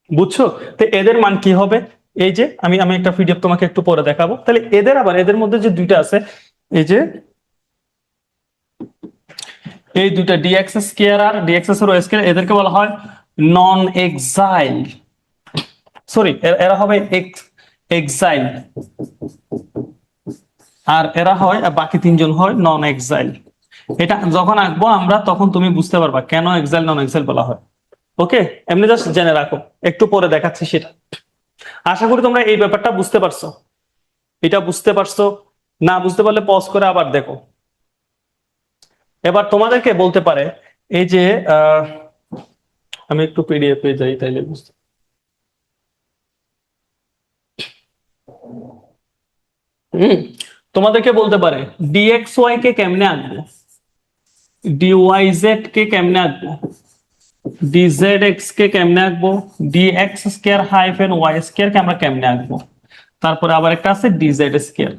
B: বুঝছো? তো এদের মান কি হবে? এই যে আমি আমি একটা পিডিএফ তোমাকে একটু পরে দেখাবো। তাহলে এদের আবার এদের মধ্যে যে দুইটা আছে, এই যে এই দুইটা ডিএক্স স্কয়ার আর ডিএক্স স্কয়ার, এদেরকে বলা হয় নন এক্সাইল, সরি এরা হবে এক্সাইল, আর এরা হয়, বাকি তিনজন হয় নন এক্সাইল। এটা যখন আঁকবো আমরা তখন তুমি বুঝতে পারবা কেন এক্সাইল নন এক্সাইল বলা হয়। ওকে, এমনি জাস্ট জেনে রাখো, একটু পরে দেখাচ্ছি সেটা। আশা করি তোমরা এই ব্যাপারটা বুঝতে পারছো। এটা বুঝতে পারছো? না বুঝতে পারলে পজ করে আবার দেখো। এবার তোমাদেরকে বলতে পারে এই যে আমি একটু পিডিএফ এ যাই তাইলে বুঝতে। তোমাদেরকে বলতে পারে ডিএক্স ওয়াই কে কেমনে আঁকবো, ডিওয়াই জেড কে কেমনে আঁকবো, ডিজেড এক্স কে কেমনে আঁকবো, d x square hyphen y square কে আমরা কেমনে আঁকবো, তারপরে আবার একটা আছে ডিজেড স্কয়ার।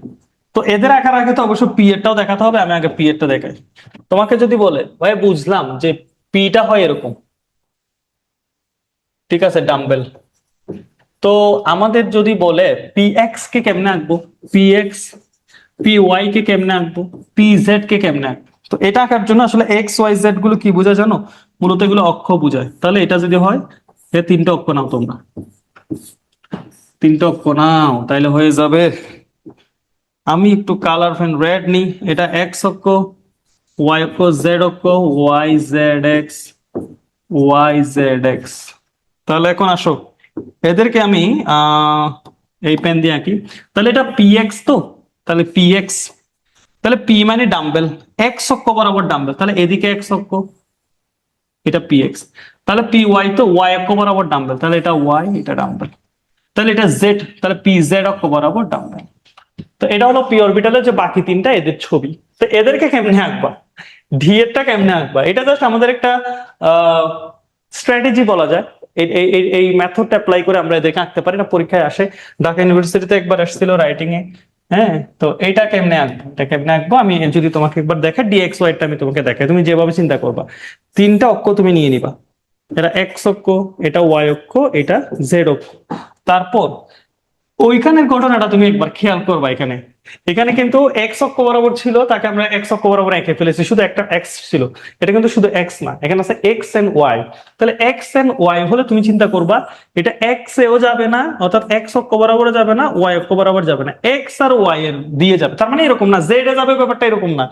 B: তো এদের আঁকার আগে তো অবশ্য পি এরটাও দেখাতে হবে। আমি আগে পি এরটা দেখাই। তোমাকে যদি বলে ভাই বুঝলাম যে পিটা হয় এরকম, ঠিক আছে, ডাম্বেল। তো আমাদের যদি বলে পি এক্স কে কেমনে আঁকবো, পি এক্স, পি ওয়াই কে কেমনে আঁকবো, পি জেড কে কেমনে আঁকবো, তো এটা আঁকার জন্য আসলে এক্স ওয়াই জেড গুলো কি বোঝায় জানো? মূলত এগুলো অক্ষ বোঝায়। তাহলে এটা যদি হয়, এ তিনটা অক্ষ নাও তোমরা, তিনটা অক্ষ নাও, তাইলে হয়ে যাবে। আমি একটু কালার ফ্যান রেড নিই। এটা এক্স অক্ষ, ওয়াই অক্ষ, জেড অক্ষ, Y Z X, Y Z X. তাহলে এখন আসো, এদেরকে আমি এই পেন দিয়ে আঁকি। তাহলে এটা পি এক্স তো, তাহলে পি এক্স, তাহলে পি মানে ডাম্বেল, এক্স অক্ষ বরাবর ডাম্বেল, তাহলে এদিকে এক্স অক্ষ, এটা পি এক্স। তাহলে পি ওয়াই তো ওয়াই অক্ষ বরাবর ডাম্বেল, তাহলে এটা ওয়াই, এটা ডাম্বেল। তাহলে এটা জেড, তাহলে পি জেড অক্ষ বরাবর ডাম্বেল। তো এটা হলো পি অরবিটালের যে বাকি তিনটা এদের ছবি। তো এদেরকে কেমনে আঁকবা, ডি এরটা কেমনে আঁকবা, এটা জাস্ট আমাদের একটা স্ট্র্যাটেজি বলা যায়। এই মেথডটা অ্যাপ্লাই করে আমরা এদেরকে আঁকতে পারি না, পরীক্ষায় আসে। ঢাকা ইউনিভার্সিটিতে একবার আসছিল রাইটিং এ। হ্যাঁ, তো এইটা কেমনে আঁকবো, এটা কেমনে আঁকবো আমি যদি তোমাকে একবার দেখাই, ডিএক্স ওয়াইটা আমি তোমাকে দেখাই, তুমি যেভাবে চিন্তা করবা। তিনটা অক্ষ তুমি নিয়ে নিবা, এটা এক্স অক্ষ, এটা ওয়াই অক্ষ, এটা জেড অক্ষ। তারপর ওইখানের ঘটনাটা তুমি একবার খেয়াল করবা। এখানে এখানে কিন্তু এক্স অক্ষ বরাবর ছিল, তাকে আমরা এক্স অক্ষ বরাবর এঁকে ফেলেছি, শুধু একটা এক্স ছিল। এটা কিন্তু শুধু এক্স না, এখানে আছে এক্স এন্ড ওয়াই। তাহলে এক্স এন্ড ওয়াই হলে তুমি চিন্তা করবা এটা এক্স এও যাবে না, অর্থাৎ এক্স অক্ষ বরাবর যাবে না, ওয়াই অক্ষ বরাবর যাবে না, এক্স আর ওয়াই এর দিয়ে যাবে। তার মানে এরকম না জেড এ যাবে, ব্যাপারটা এরকম না।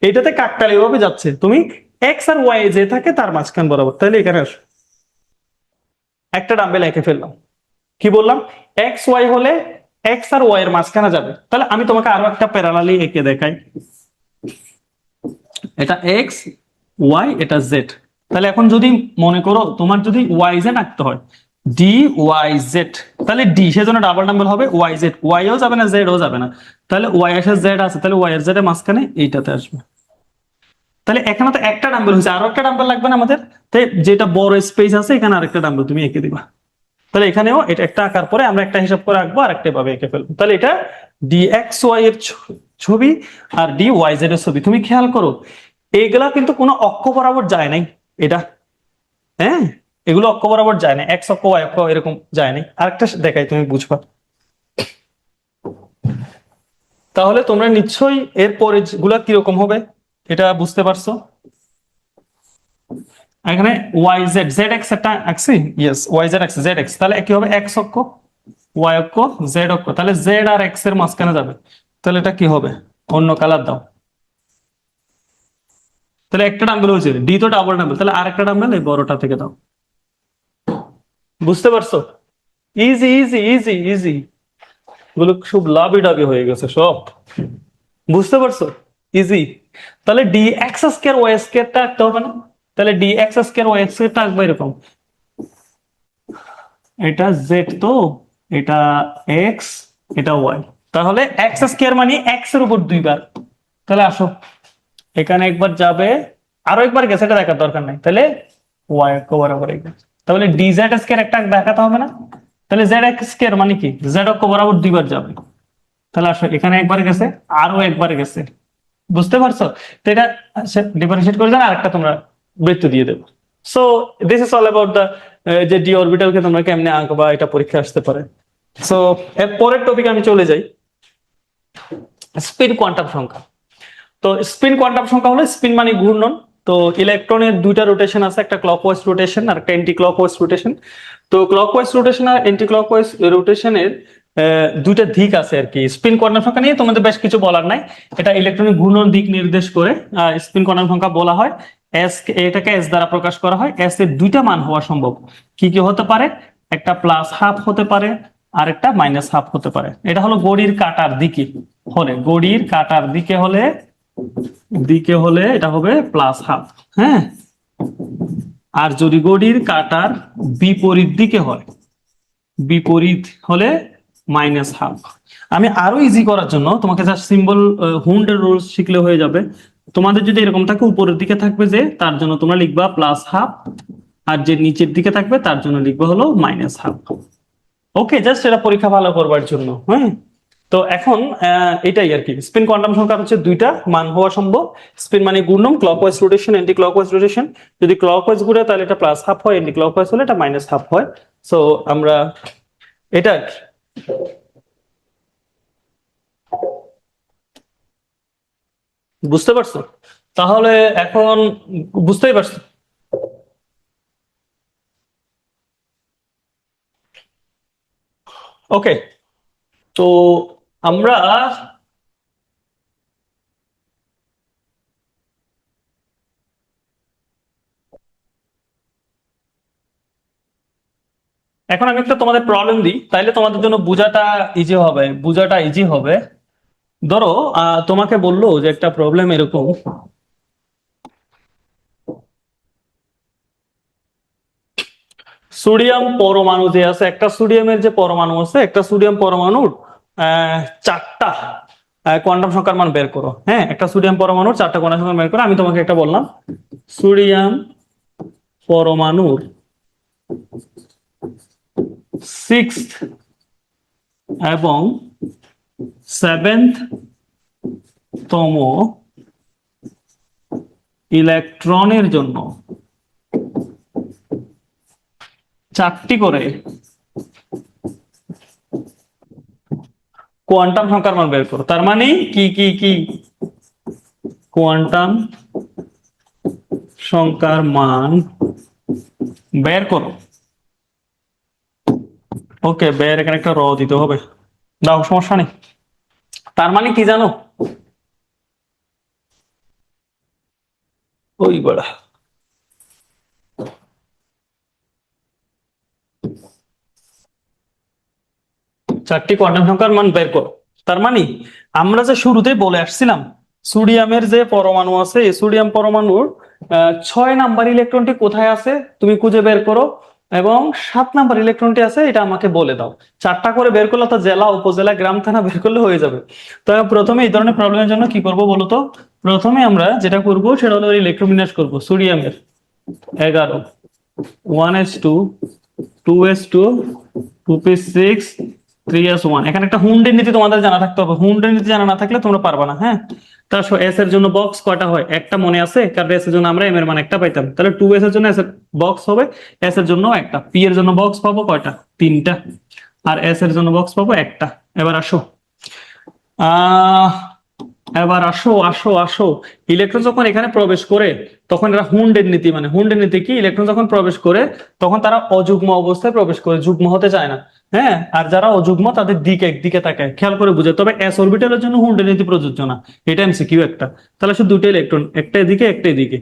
B: এটাতে কাকতালি ভাবে যাচ্ছে, তুমি এক্স আর ওয়াই যে থাকে তার মাঝখান বরাবর। তাহলে এখানে আসো, একটা ডাম্বেল এঁকে ফেললাম। কি বললাম? এক্স ওয়াই হলে এক্স আর ওয়াই এর মাঝখানে যাবে। তাহলে আমি তোমাকে আরো একটা প্যারালালি এঁকে দেখাই। এটা এক্স ওয়াই, এটা জেড। তাহলে এখন যদি মনে করো তোমার যদি ওয়াই জেড আঁকতে হয়, ডি ওয়াই জেড, তাহলে ডি সেজন্য ডাবল ডাম্বেল হবে, ওয়াই জেড, ওয়াইও যাবে না জেডও যাবে না। তাহলে ওয়াই এর সাথে জেড আছে, তাহলে ওয়াই এর জেড এর মাঝখানে এইটাতে আসবে। তাহলে এখানে তো একটা ডাম্বেল হয়েছে, আরো একটা ডাম্বেল লাগবে না আমাদের। তাই যেটা বড় স্পেস আছে এখানে আরেকটা ডাম্বেল তুমি এঁকে দিবা। তাহলে এখানেও এটা একটা আঁকার পরে আমরা একটা হিসাব করে আঁকবো আর একটা ভাবে এঁকে ফেলবো। তাহলে এটা ডিএক্স ওয়াই এর ছবি আর ডি ওয়াই জেড এর ছবি। তুমি খেয়াল করো এগুলা কিন্তু কোনো অক্ষ বরাবর যায় নাই, এটা হ্যাঁ এগুলো অক্ষ বরাবর যায় না, এক্স অক্ষ ওয়াই অক্ষ এরকম যায় নাই। আরেকটা দেখাই তুমি বুঝবা। তাহলে তোমরা নিশ্চয়ই এর পরে গুলা কিরকম হবে এটা বুঝতে পারছো। এখানে ওয়াই জেড জেড এক্স একটা আঁকছি, yes Y Z X Z X, তাহলে কি হবে এক্স অক্ষ ওয়াই অক্ষ জেড অক্ষ, তাহলে জেড আর এক্স এর মাঝখানে যাবে, তাহলে এটা কি হবে, অন্য কালার দাও। তাহলে একটা ডাম্বেল হয়েছে, ডি তো ডাবল ডাম্বেল, তাহলে আরেকটা ডাম্বেল এই বড়টা থেকে দাও। বুঝতে পারছো? ইজি ইজি ইজি ইজি, গুলো খুব লাভি ডাবি হয়ে গেছে সব, বুঝতে পারছো? ইজি। তাহলে ডি এক্স স্কয়ার ওয়াই স্কয়ারটা আঁকতে হবে না? তাহলে ডি এক্স স্কয়ার ওয়াই স্কয়ারটা আঁকবো এরকম, এটা জেড তো, এটা এক্স, এটা ওয়াই, তাহলে এক্স স্কয়ার মানে এক্স এর উপর দুইবার। তাহলে আসো এখানে একবার যাবে, আরো একবার গেছে, এটা দেখার দরকার নাই, তাহলে ওয়াই অক্ষ বরাবর একবার, তাহলে ডি জেড স্কয়ার একটা দেখাতে হবে না? তাহলে জেড এক্স স্কয়ার মানে কি জেড অক্ষ বরাবর দুইবার যাবে, তাহলে আসো এখানে একবার গেছে আরো একবার গেছে। বুঝতে পারছো? তো এটা ডিফারেন্সিয়েট করে দেন, আরেকটা তোমরা বৃত্ত দিয়ে দেবো। So this is all about the যে ডি অরবিটালকে তোমরা কেমনে আঁকবা, এটা পরীক্ষা আসতে পারে। সো এর পরের টপিক আমি চলে যাই, স্পিন কোয়ান্টাম সংখ্যা। তো স্পিন কোয়ান্টাম সংখ্যা হলো, স্পিন মানে ঘূর্ণন। তো ইলেকট্রনের দুইটা রোটেশন আছে, একটা ক্লকওয়াইজ রোটেশন আর একটা অ্যান্টি ক্লকওয়াইজ রোটেশন। তো ক্লকওয়াইজ রোটেশন আর অ্যান্টি ক্লকওয়াইজ রোটেশনের দুইটা দিক আছে আর কি। স্পিন কোয়ান্টাম সংখ্যা নিয়ে তোমাদের বেশ কিছু বলার নাই, এটা ইলেকট্রনিক ঘূর্ণন দিক নির্দেশ করে স্পিন কোয়ান্টাম সংখ্যা বলা হয়। এস, এটাকে এস দ্বারা প্রকাশ করা হয়। এস এর দুইটা মান হওয়া সম্ভব, কি কি হতে পারে, একটা প্লাস হাফ হতে পারে আর একটা মাইনাস হাফ হতে পারে। এটা হলো ঘড়ির কাঁটার দিকে হলে, ঘড়ির কাঁটার দিকে হলে এটা হবে প্লাস হাফ, হ্যাঁ। আর যদি ঘড়ির কাঁটার বিপরীত দিকে হয়, বিপরীত হলে মাইনাস হাফ। আমি আরো ইজি করার জন্য তোমাকে জাস্ট সিম্বল হুন্ডের রুলস শিখলে হয়ে যাবে। তোমাদের যদি এরকম থাকে উপরের দিকে থাকবে যে, তার জন্য তোমরা লিখবা প্লাস হাফ, আর যে নিচের দিকে থাকবে তার জন্য লিখবা হলো মাইনাস হাফ। ওকে, জাস্ট এটা পরীক্ষা ভালো করবার জন্য, হ্যাঁ। তো এখন এটাই আর কি, স্পিন কোয়ান্টাম সংখ্যা হচ্ছে দুইটা মান হওয়া সম্ভব। স্পিন মানে ঘূর্ণন, clockwise rotation, anti clockwise rotation. যদি ক্লকওয়াইজ ঘুরে তাহলে এটা প্লাস হাফ হয়, অ্যান্টি ক্লকওয়াইজ হলে এটা মাইনাস হাফ হয়। সো আমরা এটা আর কি। বুঝতে পারছো? তাহলে এখন বুঝতেই পারছো। ওকে, তো আমরা এখন আমি একটা তোমাদের প্রবলেম দিই, তাইলে তোমাদের জন্য বোঝাটা ইজি হবে। ধরো তোমাকে বললো যে একটা প্রবলেম এরকম, সোডিয়াম পরমাণু যে আছে, একটা সোডিয়ামের যে পরমাণু আছে, একটা সোডিয়াম পরমাণুর চারটা কোয়ান্টাম সংখ্যার মান বের করো। হ্যাঁ, একটা সোডিয়াম পরমাণুর চারটা কোয়ান্টাম সংখ্যা বের করো। আমি তোমাকে একটা বললাম সোডিয়াম পরমাণুর সিক্সথ এবং সেভেন্থ তম ইলেকট্রনের জন্য চারটি করে কোয়ান্টাম সংখ্যার মান বের করো। তার মানে কি কি কি কোয়ান্টাম সংখ্যার মান বের করো। ওকে, বের এখানে একটা র দিতে হবে, দাও, সমস্যা নেই। তার মানে কি জানো, ওই বড়া চারটি কোয়ান্টাম সংখ্যার মান বের করো। তার মানে আমরা যে শুরুতেই বলে আসছিলাম, সোডিয়ামের যে পরমাণু আছে, এই সোডিয়াম পরমাণুর 6 নাম্বার ইলেকট্রনটি কোথায় আছে তুমি খুঁজে বের করো, এবং 7 নাম্বার ইলেকট্রনটি আছে এটা আমাকে বলে দাও। চারটা করে বের করলে তো জেলা উপজেলা গ্রাম থানা বের করলে হয়ে যাবে। তো প্রথমে এই ধরনের প্রবলেমের জন্য কি করব বলো তো, প্রথমে আমরা যেটা করব সেটা হলো ইলেকট্রোবিন্যাস করব। সোডিয়ামের 11, 1s2, 2s2, 2p6, 3s1 এখানে একটা হুন্ডের নীতি তোমাদের জানা থাকতে হবে, হুন্ডের নীতি জানা না থাকলে তোমরা পারবা না। হ্যাঁ, তার এস এর জন্য বক্স কয়টা হয়, একটা মনে আছে, কারণ এস এর জন্য আমরা এম এর মান একটা পাইতাম, তাহলে 2s এর জন্য এস এর বক্স হবে, এস এর জন্য একটা, পি এর জন্য বক্স পাবো কয়টা, তিনটা, আর এস এর জন্য বক্স পাবো একটা। এবার আসো আহ এবার আসো আসো আসো ইলেকট্রন যখন এখানে প্রবেশ করে তখন এরা হুন্ডের নীতি, মানে হুন্ডের নীতি কি, ইলেকট্রন যখন প্রবেশ করে তখন তারা অযুগ্ম অবস্থায় প্রবেশ করে, যুগ্ম হতে চায় না। হ্যাঁ, আর যারা অযুগ্ম তাদের দিকে একদিকে তাকায়, খেয়াল করে বুঝে। তবে এস অরবিটালের জন্য হুন্ডের নীতি প্রযোজ্য না, এটা এমসিকিউ একটা। তাহলে শুধু দুটো ইলেকট্রন, একটা এদিকে একটা এদিকে,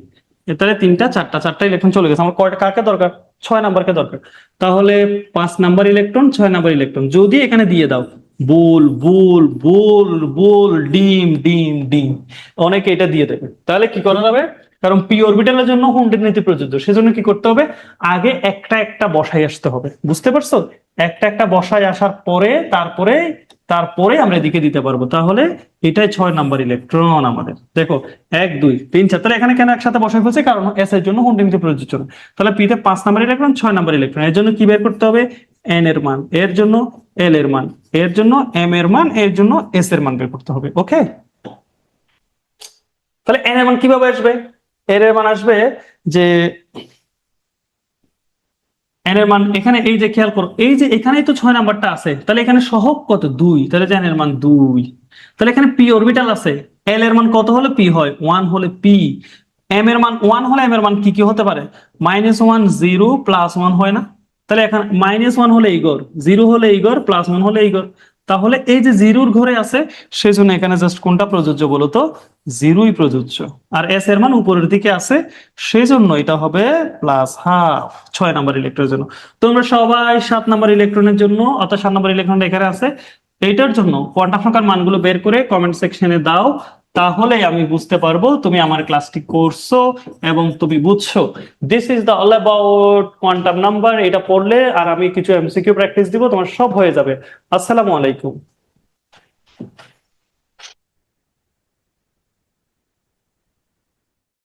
B: তাহলে তিনটা চারটা ইলেকট্রন চলে গেছে। আমার কয়টা, কাকে দরকার, 6 নাম্বারকে দরকার। তাহলে 5 নাম্বার ইলেকট্রন, 6 নাম্বার ইলেকট্রন যদি এখানে দিয়ে দাও, বুল বুল বুল বুল ডিম ডিম ডিম, অনেকে এটা দিয়ে দেবে, তাহলে কি করা যাবে, কারণ পি অরবিটালের জন্য হুন্ডের নীতি প্রযোজ্য, সেজন্য কি করতে হবে, আগে একটা একটা বসাই আসতে হবে, বুঝতে পারছো? একটা একটা বসায় আসার পরে তারপরে তারপরে আমরা এদিকে দিতে পারবো। তাহলে এটাই 6 নাম্বার ইলেকট্রন আমাদের। দেখো 1 2 3 4, তাহলে এখানে কেন একসাথে বসাই ফেলছে, কারণ এস এর জন্য হুন্ডের নীতি প্রযোজ্য না। তাহলে পি তে 5 নাম্বার ইলেকট্রন, 6 নাম্বার ইলেকট্রন, এর জন্য কি বের করতে হবে, এন এর মান, এর জন্য এল এর মান, এর জন্য এম এর মান, এর জন্য এস এর মান বের করতে হবে। ওকে, তাহলে এন এর মান কিভাবে আসবে, এর এর মান আসবে যে এন এর মান এখানে, এই যে খেয়াল করো, এই যে এখানেই তো 6 নাম্বারটা আছে, তাহলে এখানে সহগ কত, 2, তাহলে এন এর মান 2। তাহলে এখানে পি অরবিটাল আছে, এল এর মান কত হলে পি হয়, 1 হলে পি, এম এর মান 1 হলে এম এর মান কি কি হতে পারে, -1 0 +1 হয় না, তাহলে এখানে -1 হলে ইগর, 0 হলে ইগর, +1 হলে ইগর। তাহলে এই যে জিরোর ঘরে আছে, সেজন্য এখানে জাস্ট কোনটা প্রযোজ্য বলো তো, জিরোই প্রযোজ্য। আর এস এর মান উপরের দিকে আছে, সেজন্য এটা হবে +12 6 নাম্বার ইলেকট্রনের জন্য। তোমরা সবাই 7 নাম্বার ইলেকট্রনের জন্য, অর্থাৎ 7 নাম্বার ইলেকট্রনটা এখানে আছে, এইটার জন্য কোয়ান্টাম সংখ্যার মানগুলো বের করে কমেন্ট সেকশনে দাও, তাহলে আমি বুঝতে পারবো তুমি আমার ক্লাসটি করছো এবং তুমি বুঝছো। This is the all about quantum number. এটা পড়লে আর আমি কিছু এমসিকিউ প্র্যাকটিস দিব, তোমার সব হয়ে যাবে। আসসালামু আলাইকুম।